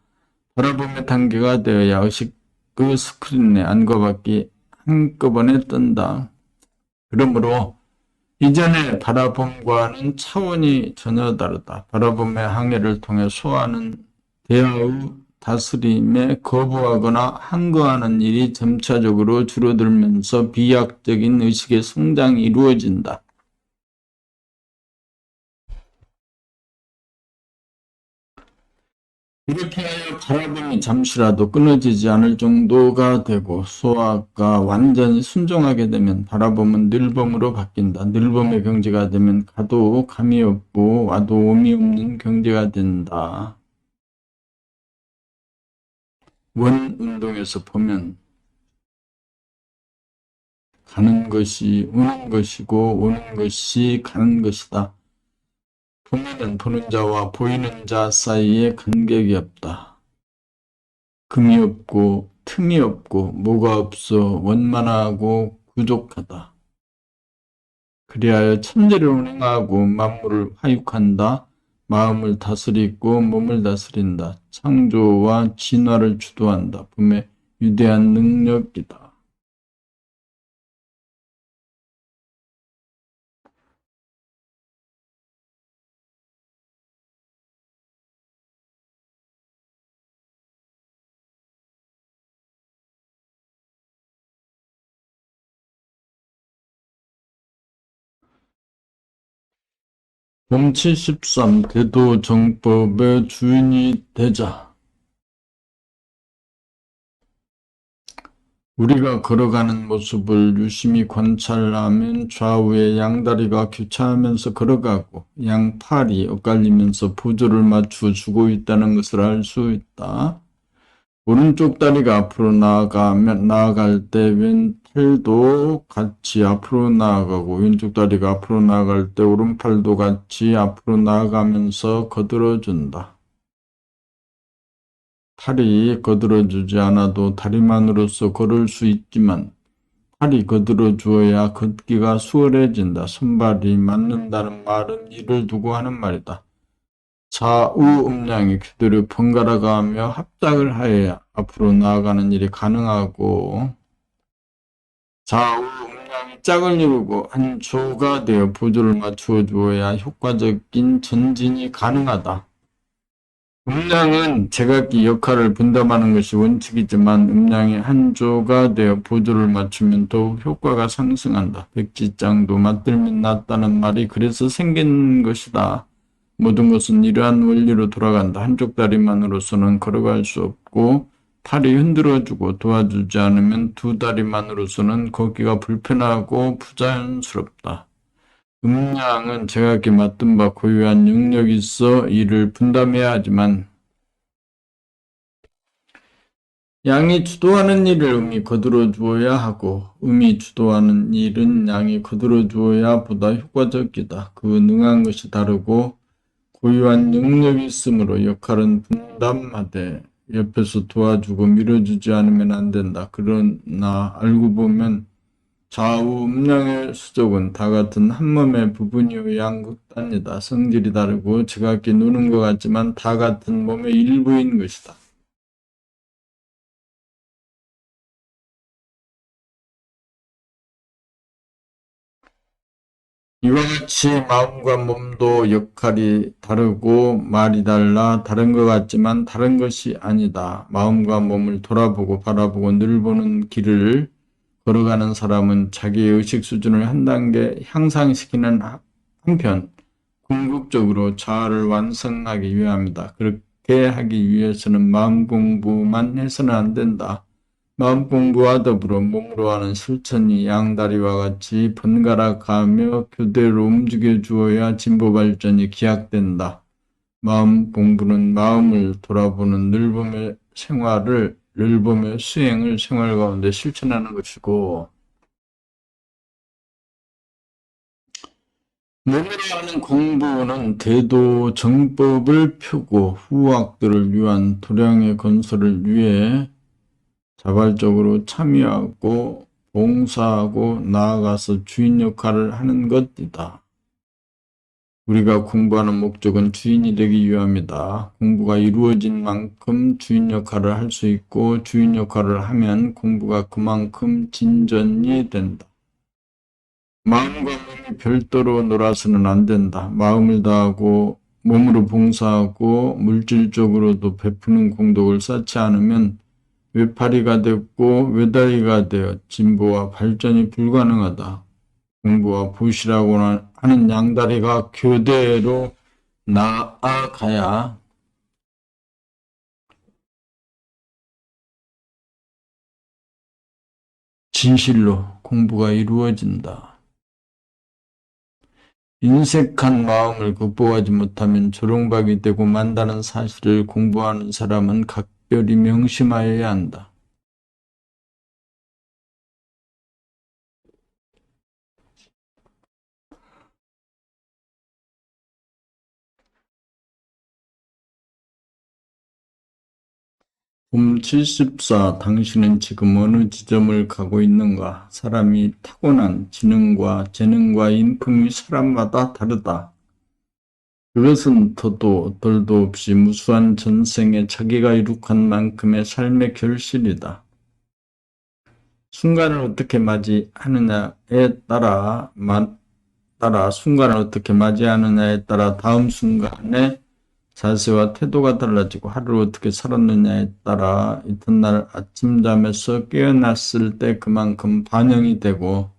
바라봄의 단계가 되어야 의식의 스크린에 안고받기 한꺼번에 뜬다. 그러므로 이전의 바라봄과는 차원이 전혀 다르다. 바라봄의 항해를 통해 소화하는 대화의 다스림에 거부하거나 항거하는 일이 점차적으로 줄어들면서 비약적인 의식의 성장이 이루어진다. 이렇게 하여 바라봄이 잠시라도 끊어지지 않을 정도가 되고 소아가 완전히 순종하게 되면 바라봄은 늘봄으로 바뀐다. 늘봄의 경지가 되면 가도 감이 없고 와도 오미 없는 경지가 된다. 원 운동에서 보면 가는 것이 오는 것이고 오는 것이 가는 것이다. 보면은 보는 자와 보이는 자 사이에 간격이 없다. 금이 없고 틈이 없고 뭐가 없어 원만하고 부족하다. 그리하여 천재를 운행하고 만물을 화육한다. 마음을 다스리고 몸을 다스린다. 창조와 진화를 주도한다. 봄의 위대한 능력이다. 봄 73. 대도정법의 주인이 되자. 우리가 걸어가는 모습을 유심히 관찰하면 좌우의 양다리가 교차하면서 걸어가고 양팔이 엇갈리면서 보조를 맞춰 주고 있다는 것을 알 수 있다. 오른쪽 다리가 앞으로 나아갈 때 왼팔도 같이 앞으로 나아가고 왼쪽 다리가 앞으로 나아갈 때 오른팔도 같이 앞으로 나아가면서 거들어준다. 팔이 거들어주지 않아도 다리만으로서 걸을 수 있지만 팔이 거들어 주어야 걷기가 수월해진다. 손발이 맞는다는 말은 이를 두고 하는 말이다. 좌우 음량이 그대로 번갈아가며 합작을 하여야 앞으로 나아가는 일이 가능하고 좌우 음량이 짝을 이루고 한 조가 되어 보조를 맞추어 주어야 효과적인 전진이 가능하다. 음량은 제각기 역할을 분담하는 것이 원칙이지만 음량이 한 조가 되어 보조를 맞추면 더욱 효과가 상승한다. 백지장도 맞들면 낫다는 말이 그래서 생긴 것이다. 모든 것은 이러한 원리로 돌아간다. 한쪽 다리만으로서는 걸어갈 수 없고 팔이 흔들어주고 도와주지 않으면 두 다리만으로서는 걷기가 불편하고 부자연스럽다. 음량은 제각기 맡은 바 고유한 영역이 있어 이를 분담해야 하지만 양이 주도하는 일을 음이 거들어 주어야 하고 음이 주도하는 일은 양이 거들어 주어야 보다 효과적이다. 그 능한 것이 다르고 고유한 영역이 있으므로 역할은 분담하되 옆에서 도와주고 밀어주지 않으면 안 된다. 그러나 알고 보면 좌우 음량의 수족은 다 같은 한 몸의 부분이요 양극단이다. 성질이 다르고 제각기 노는 것 같지만 다 같은 몸의 일부인 것이다. 이와 같이 마음과 몸도 역할이 다르고 말이 달라 다른 것 같지만 다른 것이 아니다. 마음과 몸을 돌아보고 바라보고 늘 보는 길을 걸어가는 사람은 자기의 의식 수준을 한 단계 향상시키는 한편 궁극적으로 자아를 완성하기 위함이다. 그렇게 하기 위해서는 마음 공부만 해서는 안 된다. 마음 공부와 더불어 몸으로 하는 실천이 양다리와 같이 번갈아 가며 교대로 움직여 주어야 진보 발전이 기약된다. 마음 공부는 마음을 돌아보는 늘봄의 수행을 생활 가운데 실천하는 것이고, 몸으로 하는 공부는 대도 정법을 펴고 후학들을 위한 도량의 건설을 위해 자발적으로 참여하고 봉사하고 나아가서 주인 역할을 하는 것이다. 우리가 공부하는 목적은 주인이 되기 위함이다. 공부가 이루어진 만큼 주인 역할을 할 수 있고 주인 역할을 하면 공부가 그만큼 진전이 된다. 마음과 몸이 별도로 놀아서는 안 된다. 마음을 다하고 몸으로 봉사하고 물질적으로도 베푸는 공덕을 쌓지 않으면 외파리가 됐고 외다리가 되어 진보와 발전이 불가능하다. 공부와 부시라고 하는 양다리가 교대로 나아가야 진실로 공부가 이루어진다. 인색한 마음을 극복하지 못하면 조롱박이 되고 만다는 사실을 공부하는 사람은 각별히 명심하여야 한다. 봄 74. 당신은 지금 어느 지점을 가고 있는가? 사람이 타고난 지능과 재능과 인품이 사람마다 다르다. 그것은 더도 덜도 없이 무수한 전생에 자기가 이룩한 만큼의 삶의 결실이다. 순간을 어떻게 맞이하느냐에 순간을 어떻게 맞이하느냐에 따라 다음 순간에 자세와 태도가 달라지고 하루를 어떻게 살았느냐에 따라 이튿날 아침잠에서 깨어났을 때 그만큼 반영이 되고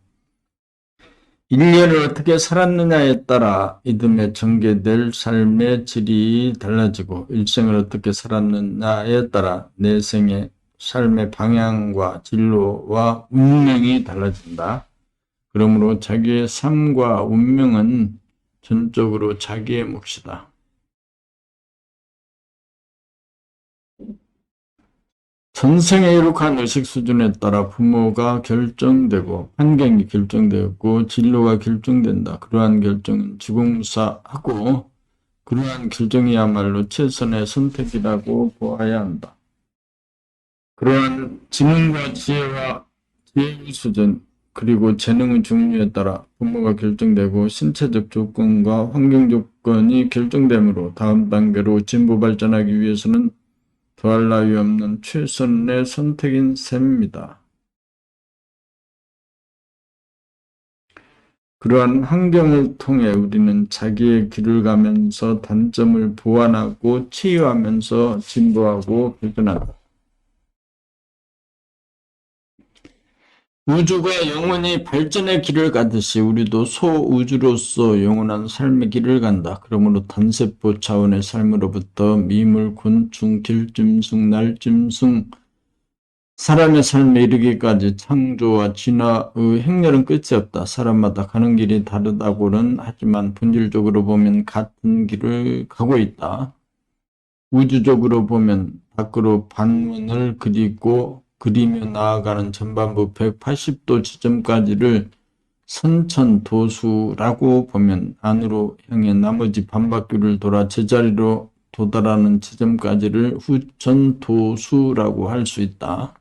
1년을 어떻게 살았느냐에 따라 이듬해 전개될 삶의 질이 달라지고 일생을 어떻게 살았느냐에 따라 내 생의 삶의 방향과 진로와 운명이 달라진다. 그러므로 자기의 삶과 운명은 전적으로 자기의 몫이다. 전생에 이룩한 의식 수준에 따라 부모가 결정되고 환경이 결정되었고 진로가 결정된다. 그러한 결정은 지공사하고 그러한 결정이야말로 최선의 선택이라고 보아야 한다. 그러한 지능과 지혜의 수준 그리고 재능의 종류에 따라 부모가 결정되고 신체적 조건과 환경 조건이 결정되므로 다음 단계로 진보 발전하기 위해서는 더할 나위 없는 최선의 선택인 셈입니다. 그러한 환경을 통해 우리는 자기의 길을 가면서 단점을 보완하고 치유하면서 진보하고 발전한다. 우주가 영원히 발전의 길을 가듯이 우리도 소우주로서 영원한 삶의 길을 간다. 그러므로 단세포 차원의 삶으로부터 미물, 곤충, 길짐승, 날짐승, 사람의 삶에 이르기까지 창조와 진화의 행렬은 끝이 없다. 사람마다 가는 길이 다르다고는 하지만 본질적으로 보면 같은 길을 가고 있다. 우주적으로 보면 밖으로 반문을 그리며 나아가는 전반부 180도 지점까지를 선천도수라고 보면 안으로 향해 나머지 반바퀴를 돌아 제자리로 도달하는 지점까지를 후천도수라고 할 수 있다.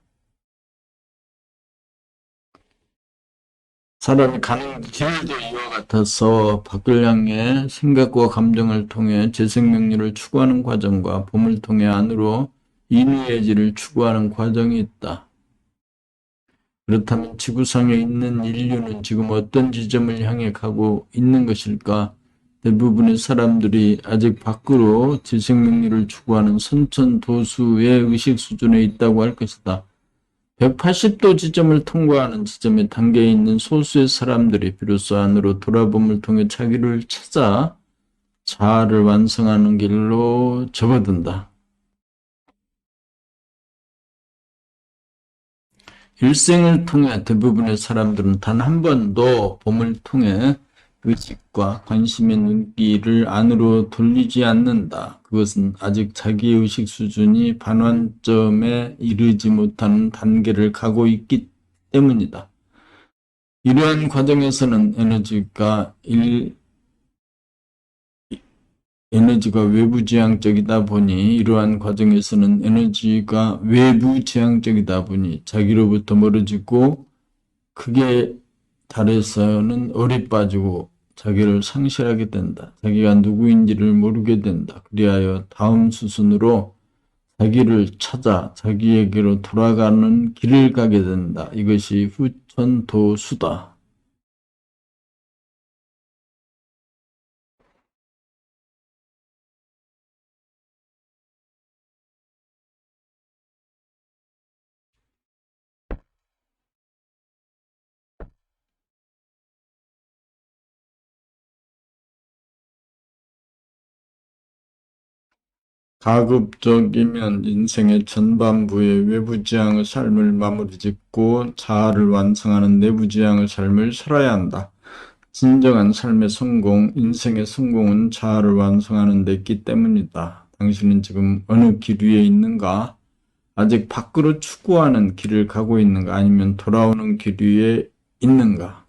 사람이 가는 길도 이와 같아서 밖을 향해 생각과 감정을 통해 재생명리를 추구하는 과정과 봄을 통해 안으로 인의의지를 추구하는 과정이 있다. 그렇다면 지구상에 있는 인류는 지금 어떤 지점을 향해 가고 있는 것일까? 대부분의 사람들이 아직 밖으로 재생명리를 추구하는 선천도수의 의식 수준에 있다고 할 것이다. 180도 지점을 통과하는 지점에 단계에 있는 소수의 사람들이 비로소 안으로 돌아봄을 통해 자기를 찾아 자아를 완성하는 길로 접어든다. 일생을 통해 대부분의 사람들은 단 한 번도 봄을 통해 의식과 관심의 눈길을 안으로 돌리지 않는다. 그것은 아직 자기의식 수준이 반환점에 이르지 못하는 단계를 가고 있기 때문이다. 이러한 과정에서는 에너지가 외부지향적이다 보니 이러한 과정에서는 에너지가 외부지향적이다 보니 자기로부터 멀어지고 크게 달에서는 얼에 빠지고 자기를 상실하게 된다. 자기가 누구인지를 모르게 된다. 그리하여 다음 수순으로 자기를 찾아 자기에게로 돌아가는 길을 가게 된다. 이것이 후천도수다. 가급적이면 인생의 전반부의 외부지향의 삶을 마무리짓고 자아를 완성하는 내부지향의 삶을 살아야 한다. 진정한 삶의 성공, 인생의 성공은 자아를 완성하는 데 있기 때문이다. 당신은 지금 어느 길 위에 있는가? 아직 밖으로 추구하는 길을 가고 있는가? 아니면 돌아오는 길 위에 있는가?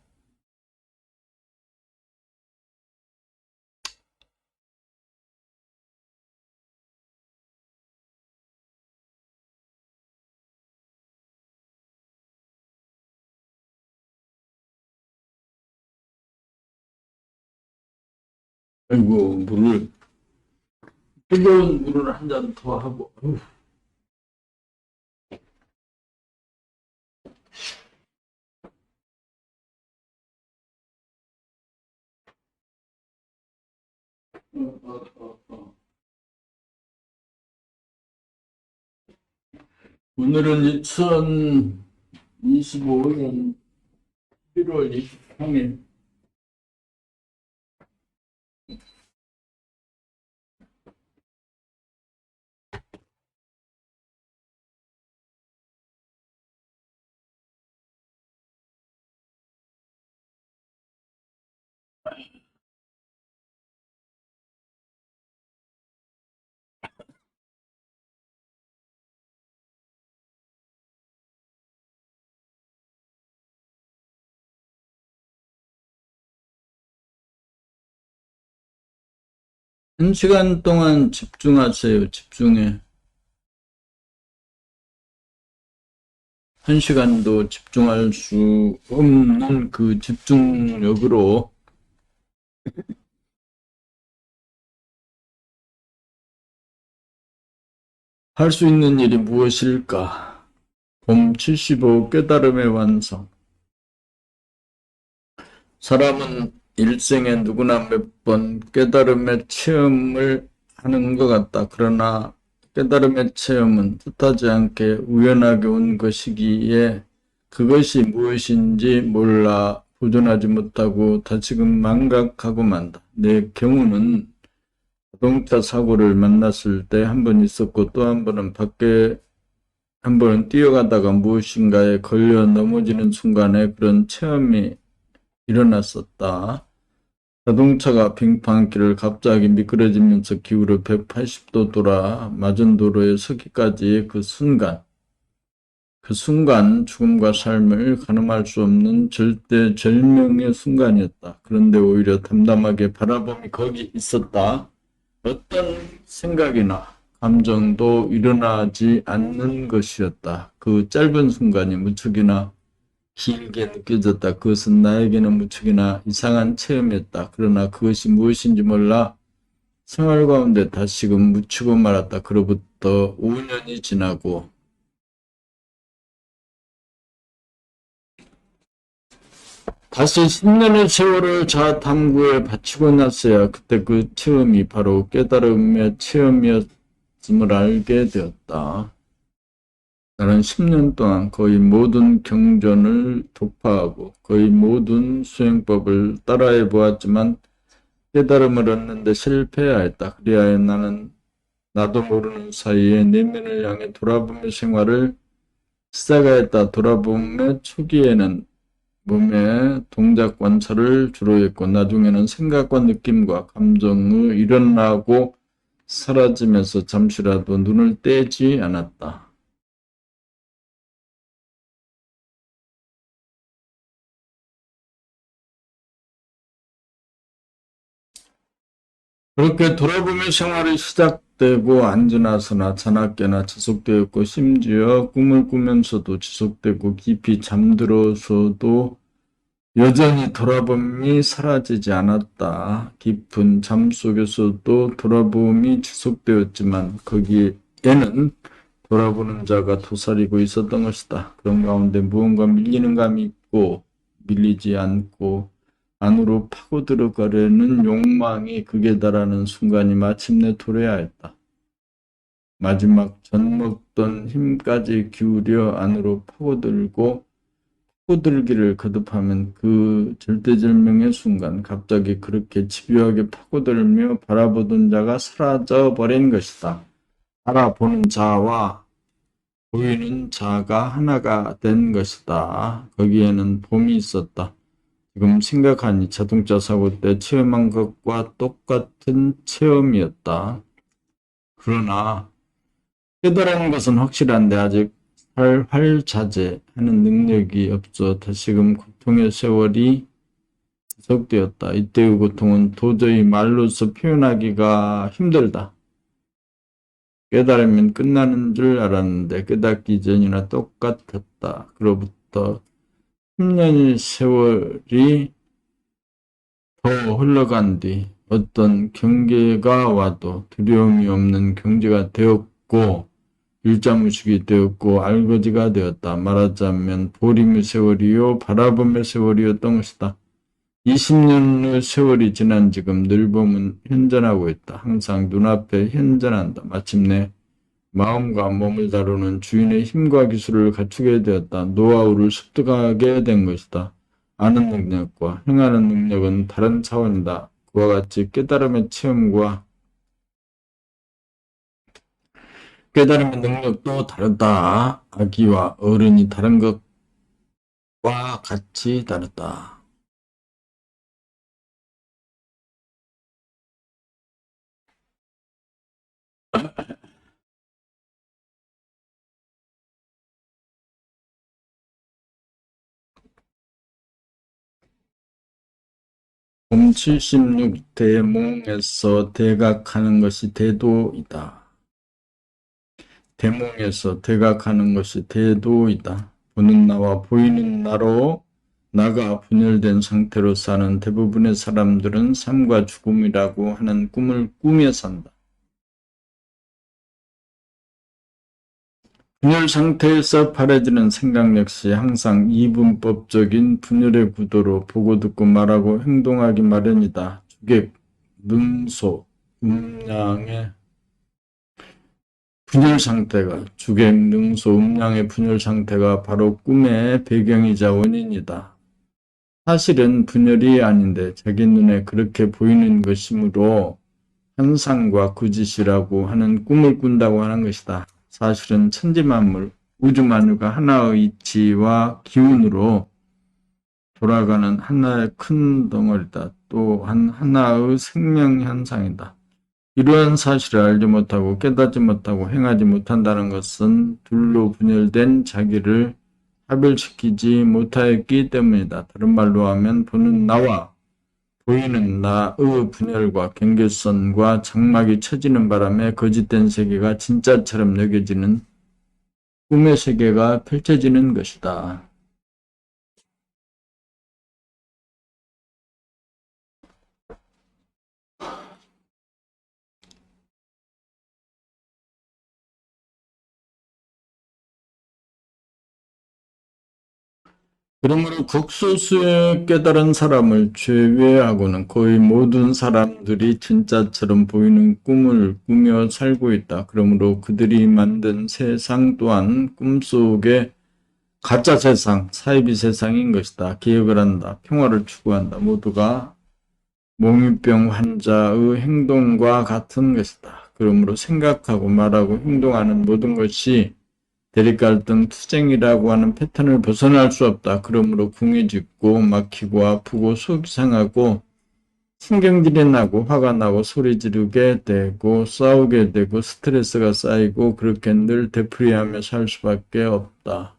아이고, 뜨거운 물을 한 잔 더 하고, 오늘은 2025년 1월 23일. 한 시간 동안 집중하세요. 집중해. 한 시간도 집중할 수 없는 그 집중력으로 할 수 있는 일이 무엇일까? 봄 75 깨달음의 완성. 사람은 일생에 누구나 몇 번 깨달음의 체험을 하는 것 같다. 그러나 깨달음의 체험은 뜻하지 않게 우연하게 온 것이기에 그것이 무엇인지 몰라 보존하지 못하고 다시금 망각하고 만다. 내 경우는 자동차 사고를 만났을 때 한 번 있었고 또 한 번은 밖에 한 번은 뛰어가다가 무엇인가에 걸려 넘어지는 순간에 그런 체험이 일어났었다. 자동차가 빙판길을 갑자기 미끄러지면서 기울어 180도 돌아 맞은 도로에 서기까지의 그 순간 죽음과 삶을 가늠할 수 없는 절대 절명의 순간이었다. 그런데 오히려 담담하게 바라봄이 거기 있었다. 어떤 생각이나 감정도 일어나지 않는 것이었다. 그 짧은 순간이 무척이나 길게 느껴졌다. 그것은 나에게는 무척이나 이상한 체험이었다. 그러나 그것이 무엇인지 몰라 생활 가운데 다시금 묻히고 말았다. 그로부터 5년이 지나고 다시 10년의 세월을 자아 탐구에 바치고 났어야 그때 그 체험이 바로 깨달음의 체험이었음을 알게 되었다. 나는 10년 동안 거의 모든 경전을 독파하고 거의 모든 수행법을 따라해 보았지만 깨달음을 얻는데 실패하였다. 그리하여 나는 나도 모르는 사이에 내면을 향해 돌아보며 생활을 시작하였다. 돌아보며 초기에는 몸의 동작 관찰을 주로 했고 나중에는 생각과 느낌과 감정의 일어나고 사라지면서 잠시라도 눈을 떼지 않았다. 그렇게 돌아보며 생활이 시작되고 앉으나서나 자나깨나 지속되었고 심지어 꿈을 꾸면서도 지속되고 깊이 잠들어서도 여전히 돌아봄이 사라지지 않았다. 깊은 잠 속에서도 돌아봄이 지속되었지만 거기에는 돌아보는 자가 도사리고 있었던 것이다. 그런 가운데 무언가 밀리는 감이 있고 밀리지 않고 안으로 파고 들어가려는 욕망이 극에 달하는 순간이 마침내 도래하였다. 마지막 젖먹던 힘까지 기울여 안으로 파고들고 파고들기를 거듭하면 그 절대절명의 순간 갑자기 그렇게 집요하게 파고들며 바라보던 자가 사라져 버린 것이다. 알아보는 자와 보이는 자가 하나가 된 것이다. 거기에는 봄이 있었다. 지금 생각하니 자동차 사고 때 체험한 것과 똑같은 체험이었다. 그러나 깨달은 것은 확실한데 아직 활자제하는 능력이 없어 다시금 고통의 세월이 지속되었다. 이때의 고통은 도저히 말로서 표현하기가 힘들다. 깨달으면 끝나는 줄 알았는데 깨닫기 전이나 똑같았다. 그로부터 10년의 세월이 더 흘러간 뒤 어떤 경계가 와도 두려움이 없는 경제가 되었고 일자무식이 되었고 알거지가 되었다. 말하자면 보림의 세월이요 바라봄의 세월이었던 것이다. 20년의 세월이 지난 지금 늘봄은 현존하고 있다. 항상 눈앞에 현존한다. 마침내 마음과 몸을 다루는 주인의 힘과 기술을 갖추게 되었다. 노하우를 습득하게 된 것이다. 아는 능력과 행하는 능력은 다른 차원이다. 그와 같이 깨달음의 체험과 깨달음의 능력도 다르다. 아기와 어른이 다른 것과 같이 다르다. 봄 76대몽에서 대각하는 것이 대도이다. 대몽에서 대각하는 것이 대도이다. 보는 나와 보이는 나로 나가 분열된 상태로 사는 대부분의 사람들은 삶과 죽음이라고 하는 꿈을 꾸며 산다. 분열 상태에서 바래지는 생각 역시 항상 이분법적인 분열의 구도로 보고 듣고 말하고 행동하기 마련이다. 주객, 능소, 음양의 분열 상태가 주객, 능소, 음양의 분열 상태가 바로 꿈의 배경이자 원인이다. 사실은 분열이 아닌데 자기 눈에 그렇게 보이는 것이므로 현상과 구짓이라고 하는 꿈을 꾼다고 하는 것이다. 사실은 천지만물, 우주만유가 하나의 이치와 기운으로 돌아가는 하나의 큰 덩어리다. 또한 하나의 생명현상이다. 이러한 사실을 알지 못하고 깨닫지 못하고 행하지 못한다는 것은 둘로 분열된 자기를 합일시키지 못하였기 때문이다. 다른 말로 하면 보는 나와 보이는 나의 분열과 경계선과 장막이 쳐지는 바람에 거짓된 세계가 진짜처럼 여겨지는 꿈의 세계가 펼쳐지는 것이다. 그러므로 극소수의 깨달은 사람을 제외하고는 거의 모든 사람들이 진짜처럼 보이는 꿈을 꾸며 살고 있다. 그러므로 그들이 만든 세상 또한 꿈속의 가짜 세상, 사이비 세상인 것이다. 기억을 한다. 평화를 추구한다. 모두가 몽유병 환자의 행동과 같은 것이다. 그러므로 생각하고 말하고 행동하는 모든 것이 대립갈등, 투쟁이라고 하는 패턴을 벗어날 수 없다. 그러므로 궁이 짖고 막히고 아프고 속이 상하고 신경질이 나고 화가 나고 소리 지르게 되고 싸우게 되고 스트레스가 쌓이고 그렇게 늘 되풀이하며 살 수밖에 없다.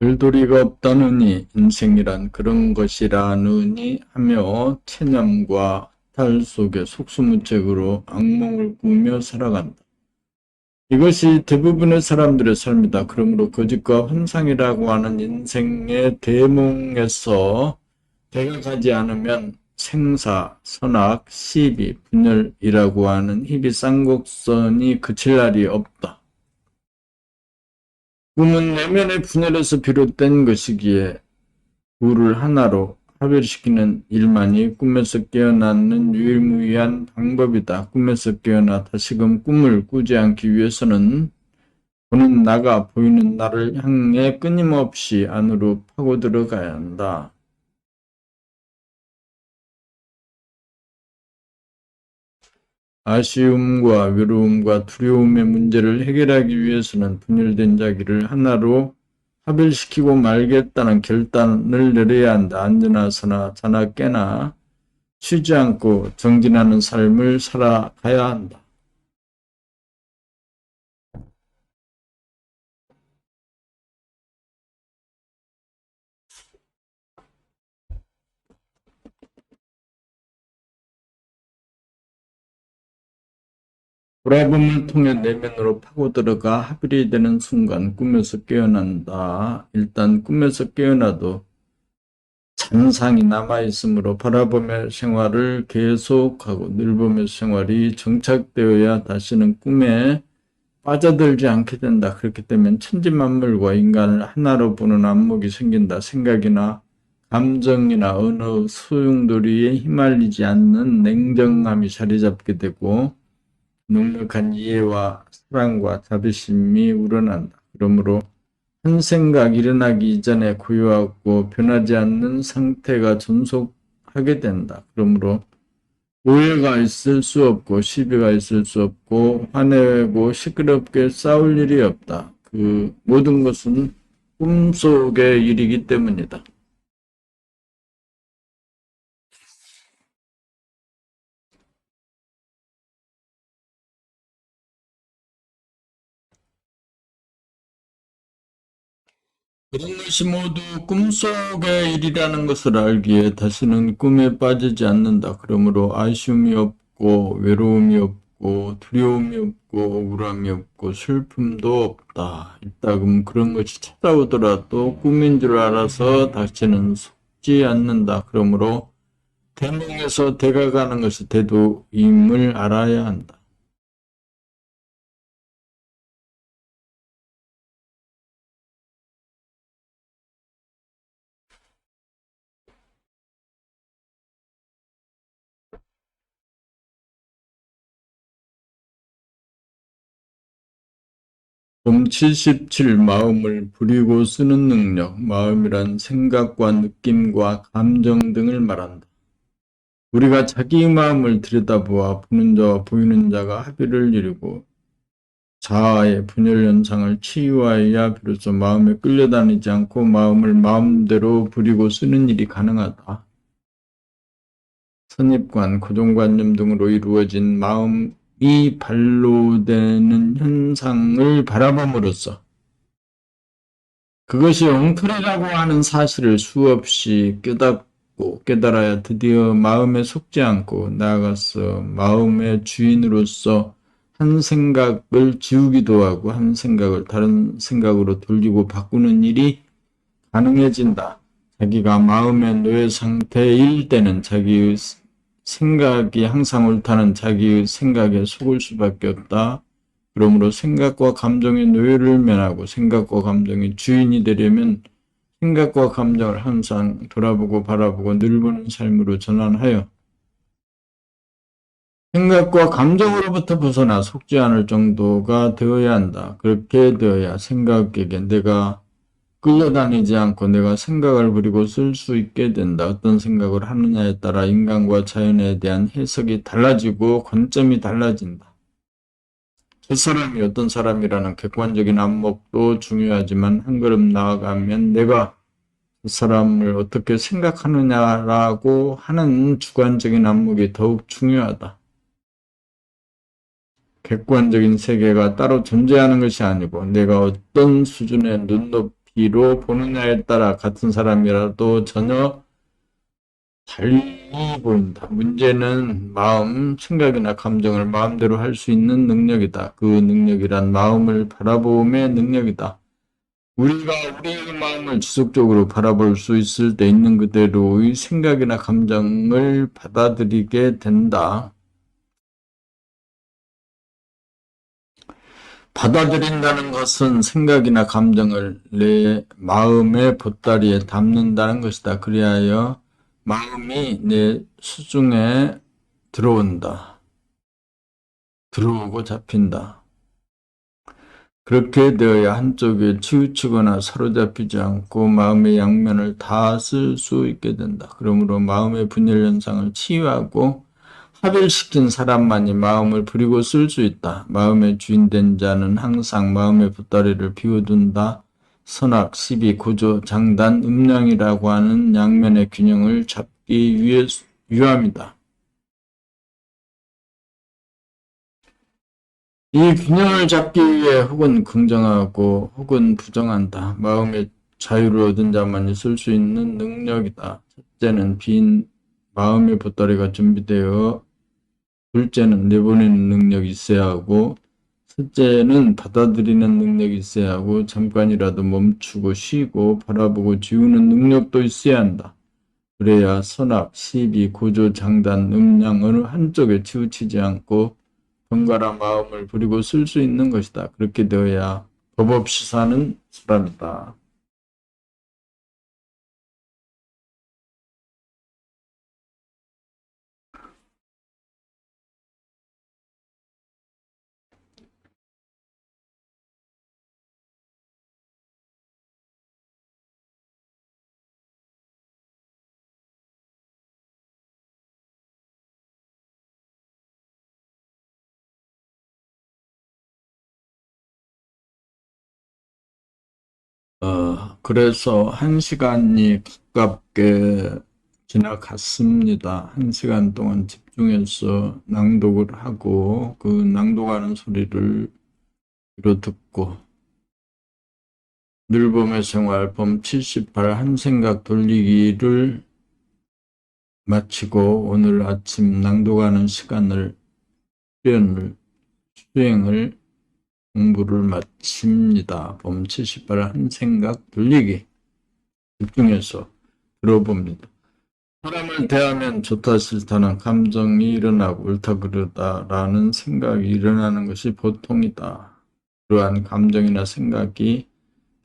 별도리가 없다느니 인생이란 그런 것이라느니 하며 체념과 탈 속에 속수무책으로 악몽을 꾸며 살아간다. 이것이 대부분의 사람들의 삶이다. 그러므로 거짓과 환상이라고 하는 인생의 대몽에서 대각하지 않으면 생사, 선악, 시비, 분열이라고 하는 희비쌍곡선이 그칠 날이 없다. 꿈은 내면의 분열에서 비롯된 것이기에 둘을 하나로 하별시키는 일만이 꿈에서 깨어나는 유일무이한 방법이다. 꿈에서 깨어나 다시금 꿈을 꾸지 않기 위해서는 보는 나가 보이는 나를 향해 끊임없이 안으로 파고 들어가야 한다. 아쉬움과 외로움과 두려움의 문제를 해결하기 위해서는 분열된 자기를 하나로 합일시키고 말겠다는 결단을 내려야 한다. 앉으나 서나 자나 깨나 쉬지 않고 정진하는 삶을 살아가야 한다. 돌아봄을 통해 내면으로 파고들어가 합일이 되는 순간 꿈에서 깨어난다. 일단 꿈에서 깨어나도 잔상이 남아있으므로 바라보며 생활을 계속하고 늘 보며 생활이 정착되어야 다시는 꿈에 빠져들지 않게 된다. 그렇기 때문에 천지만물과 인간을 하나로 보는 안목이 생긴다. 생각이나 감정이나 어느 소용돌이에 휘말리지 않는 냉정함이 자리 잡게 되고 넉넉한 이해와 사랑과 자비심이 우러난다. 그러므로 한 생각 일어나기 이전에 고요하고 변하지 않는 상태가 존속하게 된다. 그러므로 오해가 있을 수 없고 시비가 있을 수 없고 화내고 시끄럽게 싸울 일이 없다. 그 모든 것은 꿈속의 일이기 때문이다. 그런 것이 모두 꿈속의 일이라는 것을 알기에 다시는 꿈에 빠지지 않는다. 그러므로 아쉬움이 없고 외로움이 없고 두려움이 없고 우울함이 없고 슬픔도 없다. 이따금 그런 것이 찾아오더라도 꿈인 줄 알아서 다시는 속지 않는다. 그러므로 대몽에서 대가 가는 것이 대도임을 알아야 한다. 봄 77 마음을 부리고 쓰는 능력. 마음이란 생각과 느낌과 감정 등을 말한다. 우리가 자기 마음을 들여다보아 보는 자와 보이는 자가 합의를 이루고 자아의 분열 현상을 치유하여야 비로소 마음에 끌려다니지 않고 마음을 마음대로 부리고 쓰는 일이 가능하다. 선입관, 고정관념 등으로 이루어진 마음이 발로되는 현상을 바라봄으로써 그것이 엉터리라고 하는 사실을 수없이 깨달아야 드디어 마음에 속지 않고 나아가서 마음의 주인으로서 한 생각을 지우기도 하고 한 생각을 다른 생각으로 돌리고 바꾸는 일이 가능해진다. 자기가 마음의 노예 상태일 때는 자기의 생각이 항상 옳다는 자기의 생각에 속을 수밖에 없다. 그러므로 생각과 감정의 노예를 면하고 생각과 감정의 주인이 되려면 생각과 감정을 항상 돌아보고 바라보고 늘 보는 삶으로 전환하여 생각과 감정으로부터 벗어나 속지 않을 정도가 되어야 한다. 그렇게 되어야 생각에게 내가 끌려다니지 않고 내가 생각을 부리고 쓸 수 있게 된다. 어떤 생각을 하느냐에 따라 인간과 자연에 대한 해석이 달라지고 관점이 달라진다. 그 사람이 어떤 사람이라는 객관적인 안목도 중요하지만 한 걸음 나아가면 내가 그 사람을 어떻게 생각하느냐라고 하는 주관적인 안목이 더욱 중요하다. 객관적인 세계가 따로 존재하는 것이 아니고 내가 어떤 수준의 눈높이로 보느냐에 따라 같은 사람이라도 전혀 달리 보인다. 문제는 마음, 생각이나 감정을 마음대로 할 수 있는 능력이다. 그 능력이란 마음을 바라봄의 능력이다. 우리가 우리의 마음을 지속적으로 바라볼 수 있을 때 있는 그대로의 생각이나 감정을 받아들이게 된다. 받아들인다는 것은 생각이나 감정을 내 마음의 보따리에 담는다는 것이다. 그리하여 마음이 내 수중에 들어온다. 들어오고 잡힌다. 그렇게 되어야 한쪽에 치우치거나 사로잡히지 않고 마음의 양면을 다 쓸 수 있게 된다. 그러므로 마음의 분열 현상을 치유하고 합일시킨 사람만이 마음을 부리고 쓸 수 있다. 마음의 주인된 자는 항상 마음의 보따리를 비워둔다. 선악, 시비, 고조, 장단, 음량이라고 하는 양면의 균형을 잡기 위함이다. 이 균형을 잡기 위해 혹은 긍정하고 혹은 부정한다. 마음의 자유를 얻은 자만이 쓸 수 있는 능력이다. 첫째는 빈 마음의 보따리가 준비되어, 둘째는 내보내는 능력이 있어야 하고, 셋째는 받아들이는 능력이 있어야 하고, 잠깐이라도 멈추고 쉬고 바라보고 지우는 능력도 있어야 한다. 그래야 선악, 시비, 고조, 장단, 음양 어느 한쪽에 치우치지 않고 번갈아 마음을 부리고 쓸 수 있는 것이다. 그렇게 되어야 법 없이 사는 사람이다. 그래서 1시간이 가깝게 지나갔습니다. 1시간 동안 집중해서 낭독을 하고 그 낭독하는 소리를 귀로 듣고 늘봄의 생활 봄 78 한 생각 돌리기를 마치고 오늘 아침 낭독하는 시간을 수행을 공부를 마칩니다. 봄 78 한 생각 돌리기 집중해서 들어봅니다. 사람을 대하면 좋다 싫다는 감정이 일어나고 옳다 그르다라는 생각이 일어나는 것이 보통이다. 그러한 감정이나 생각이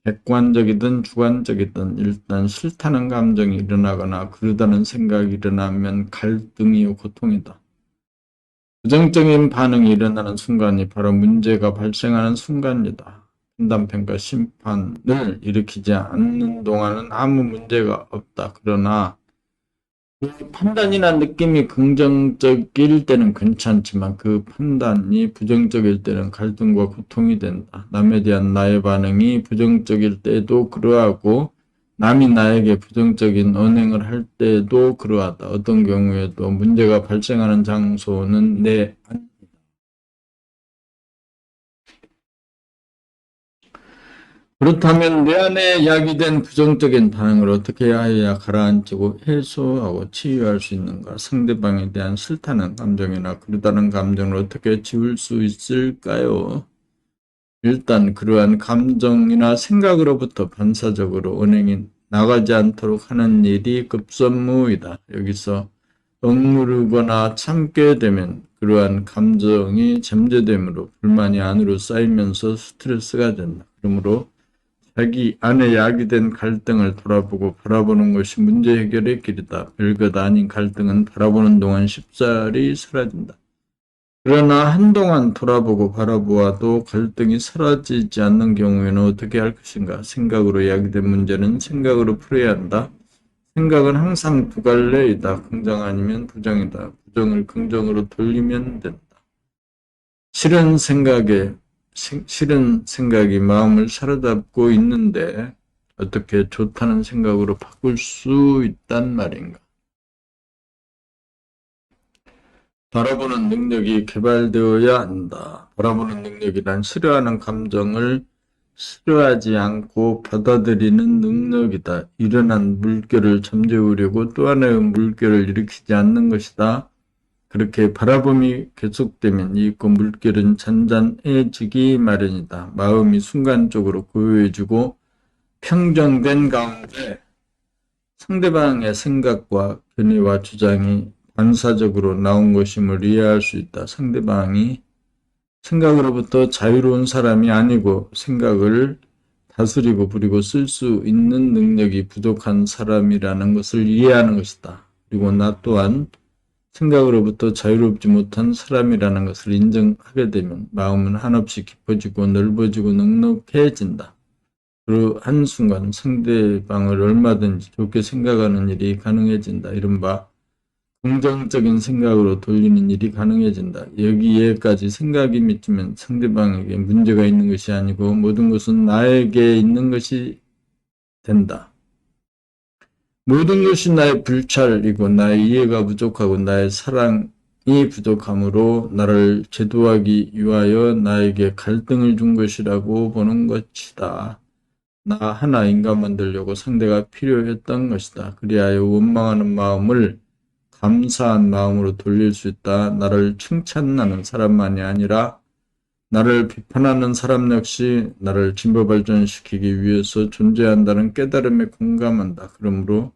객관적이든 주관적이든 일단 싫다는 감정이 일어나거나 그러다는 생각이 일어나면 갈등이요 고통이다. 부정적인 반응이 일어나는 순간이 바로 문제가 발생하는 순간이다. 판단평가 심판을 일으키지 않는 동안은 아무 문제가 없다. 그러나 그 판단이나 느낌이 긍정적일 때는 괜찮지만 그 판단이 부정적일 때는 갈등과 고통이 된다. 남에 대한 나의 반응이 부정적일 때도 그러하고 남이 나에게 부정적인 언행을 할 때도 그러하다. 어떤 경우에도 문제가 발생하는 장소는 내 그렇다면 내 안에 야기된 부정적인 반응을 어떻게 해야 가라앉히고 해소하고 치유할 수 있는가? 상대방에 대한 싫다는 감정이나 그러다는 감정을 어떻게 지울 수 있을까요? 일단 그러한 감정이나 생각으로부터 반사적으로 언행이 나가지 않도록 하는 일이 급선무이다. 여기서 억누르거나 참게 되면 그러한 감정이 잠재됨으로 불만이 안으로 쌓이면서 스트레스가 된다. 그러므로 자기 안에 야기된 갈등을 돌아보고 바라보는 것이 문제 해결의 길이다. 별것 아닌 갈등은 바라보는 동안 쉽사리 사라진다. 그러나 한동안 돌아보고 바라보아도 갈등이 사라지지 않는 경우에는 어떻게 할 것인가? 생각으로 야기된 문제는 생각으로 풀어야 한다. 생각은 항상 두 갈래이다. 긍정 아니면 부정이다. 부정을 긍정으로 돌리면 된다. 싫은 생각이 마음을 사로잡고 있는데 어떻게 좋다는 생각으로 바꿀 수 있단 말인가? 바라보는 능력이 개발되어야 한다. 바라보는 능력이란 싫어하는 감정을 싫어하지 않고 받아들이는 능력이다. 일어난 물결을 잠재우려고 또 하나의 물결을 일으키지 않는 것이다. 그렇게 바라봄이 계속되면 이윽고 물결은 잔잔해지기 마련이다. 마음이 순간적으로 고요해지고 평정된 가운데 상대방의 생각과 견해와 주장이 반사적으로 나온 것임을 이해할 수 있다. 상대방이 생각으로부터 자유로운 사람이 아니고 생각을 다스리고 부리고 쓸 수 있는 능력이 부족한 사람이라는 것을 이해하는 것이다. 그리고 나 또한 생각으로부터 자유롭지 못한 사람이라는 것을 인정하게 되면 마음은 한없이 깊어지고 넓어지고 넉넉해진다. 그 한순간 상대방을 얼마든지 좋게 생각하는 일이 가능해진다. 이른바 긍정적인 생각으로 돌리는 일이 가능해진다. 여기에까지 생각이 미치면 상대방에게 문제가 있는 것이 아니고 모든 것은 나에게 있는 것이 된다. 모든 것이 나의 불찰이고 나의 이해가 부족하고 나의 사랑이 부족함으로 나를 제도하기 위하여 나에게 갈등을 준 것이라고 보는 것이다. 나 하나 인간 만들려고 상대가 필요했던 것이다. 그리하여 원망하는 마음을 감사한 마음으로 돌릴 수 있다. 나를 칭찬하는 사람만이 아니라 나를 비판하는 사람 역시 나를 진보 발전시키기 위해서 존재한다는 깨달음에 공감한다. 그러므로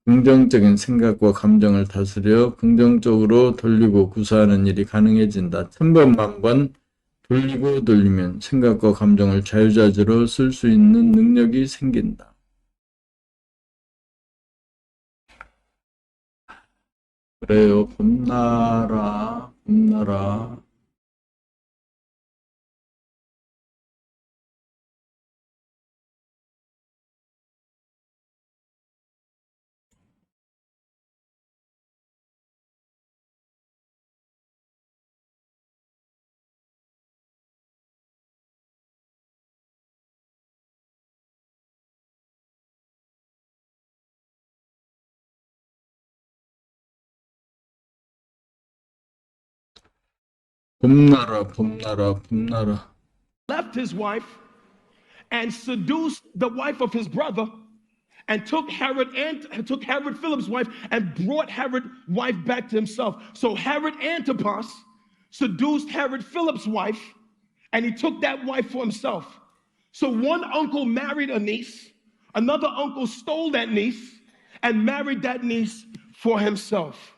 긍정적인 생각과 감정을 다스려 긍정적으로 돌리고 구사하는 일이 가능해진다. 천번 만번 돌리고 돌리면 생각과 감정을 자유자재로 쓸 수 있는 능력이 생긴다. 그래요. 봄나라, 봄나라. 봄나라, 봄나라, 봄나라. Left his wife and seduced the wife of his brother and took Herod Philip's wife and brought Herod's wife back to himself. So Herod Antipas seduced Herod Philip's wife and he took that wife for himself. So one uncle married a niece, another uncle stole that niece and married that niece for himself.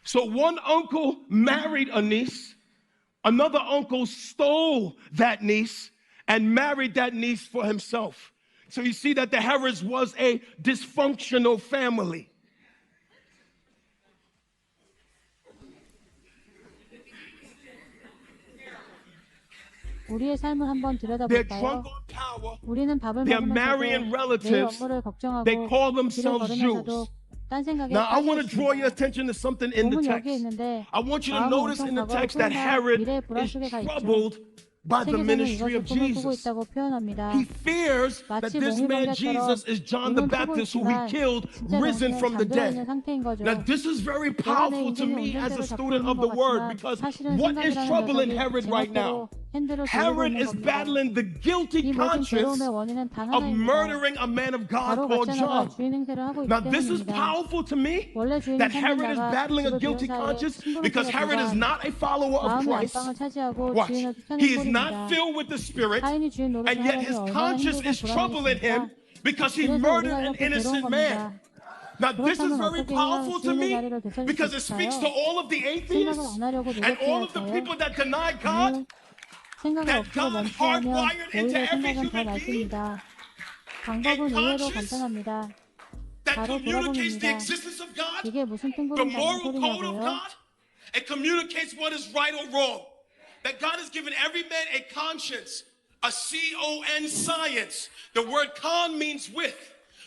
So one uncle married a niece, another uncle stole that niece and married that niece for himself. So you see that the Herods was a dysfunctional family. 우리의 삶을 한번 They're 들여다볼까요? drunk on power. 우리는 밥을 They're 먹으면서도 marrying 내일 relatives. 업무를 They 걱정하고 call 길을 themselves 걸으면서도 Jews. 딴 생각에 Now I want 빠져 to draw your 있습니다. attention to something in the 몸은 여기에 text. 있는데 I want you to 마음은 notice 온통 in the 과거를 text that 풀다 Herod 미래의 불안 is 속에 가 있죠. troubled by the 세계사는 ministry 이것을 of 꿈을 꾸고 Jesus. 있다고 표현합니다. He fears that 마치 this man 몽유병자처럼 Jesus is John the 꿈은 꾸고 Baptist who he 있지만 killed, 진짜 risen 정신은 from the 잠들어 있는 dead. 상태인 거죠. Now this is very 내가 내 powerful to 인생의 me as a 운전대를 잡고 student 있는 of 것 the word 같지만 because 사실은 what is 생각이라는 troubling 녀석이 Herod right now? 제멋대로 핸들을 돌리고 Herod 있는 is 겁니다. battling the guilty 이 모든 conscience 괴로움의 원인은 단 of 하나입니다. murdering a man of God 바로 called 가짜나가 John. 주인 행세를 하고 있기 Now this is 때문입니다. powerful to me 원래 주인은 that Herod is 살인자가 battling a 집을 guilty 비운 사이에 conscience 심부름 because 속에 Herod is 들어간 not a follower of 마음의 Christ. 안방을 차지하고 Watch. 주인을 쫓아낸 He is not 꼴입니다. filled with the Spirit, 타인이 주인 노릇을 and yet 하려니 his 얼마나 conscience 힘들고 is troubling him 불안하겠습니까? because he 그래서 murdered 우리가 an 이렇게 괴로운 innocent man. 겁니다. Now, this is 그렇다면 very 어떻게 해야 powerful to 주인의 me 자리를 되찾을 수 because it speaks to 있을까요? all of the 생각을 atheists 안 하려고 and all 노력해야 of the 할까요? people that deny God 아니요. 생각을 that 억지로 God 멈추하면 hardwired into 오히려 every 생각은 더 human being 낡습니다. 방법은 의외로 간단합니다. that 바로 communicates the 돌아봅니다. existence of God, 이게 무슨 the 뜬구름 잡는 moral code of 소리냐고요? God, and communicates what is right or wrong. That God has given every man a conscience, a C-O-N science. The word con means with.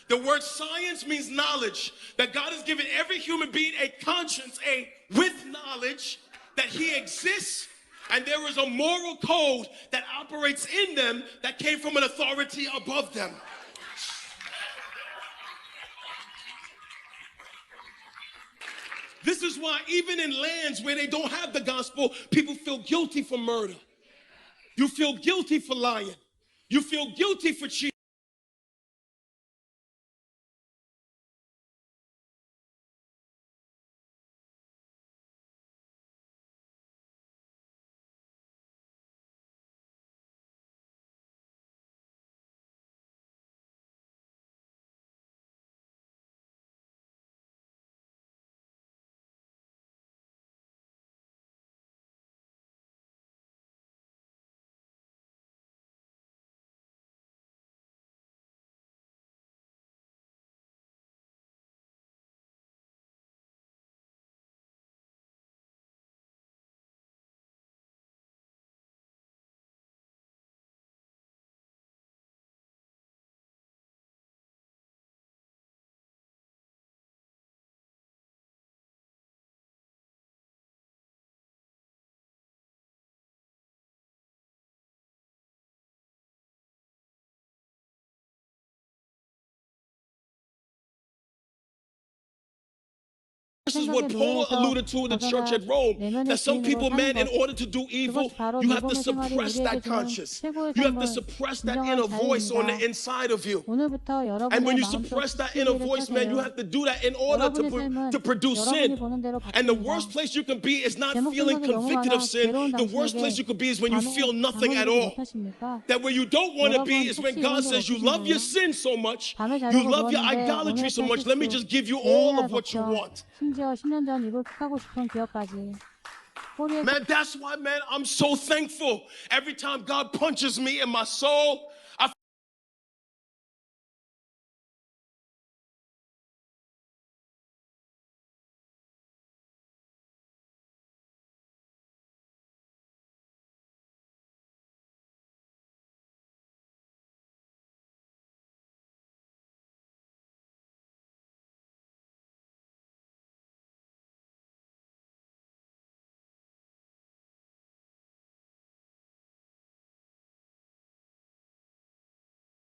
The word science means knowledge. That God has given every human being a conscience, a with knowledge that he exists, and there is a moral code that operates in them that came from an authority above them. This is why even in lands where they don't have the gospel, people feel guilty for murder. You feel guilty for lying. You feel guilty for cheating. this is what Paul alluded to in the church at Rome, that some people, man, in order to do evil, you have to suppress that conscience. You have to suppress that inner voice on the inside of you. 오늘부터 여러분의 And when you 마음속 suppress that inner 시비를 voice, man, you 펴세요. have to do that in order to produce sin. 여러분이 보는 대로 And the 바뀝니다. worst place you can be is not 제목 feeling 생각이 너무 convicted 많아 of sin. 괴로운 The worst place you 당신에게 can be is when you feel nothing at all. 못하십니까? That where you don't want to be 여러분, is when 혹시 God 이런 적 says you love your 없으신가요? sin so much, 밤을 you 자려고 love your 누웠는데 idolatry 오늘 so much. Let me just give you all of what you want. 심지어 10년 전 이불 픽하고 싶은 기억까지. 꼬리에 Man, that's why, man, I'm so thankful. Every time God punches me in my soul,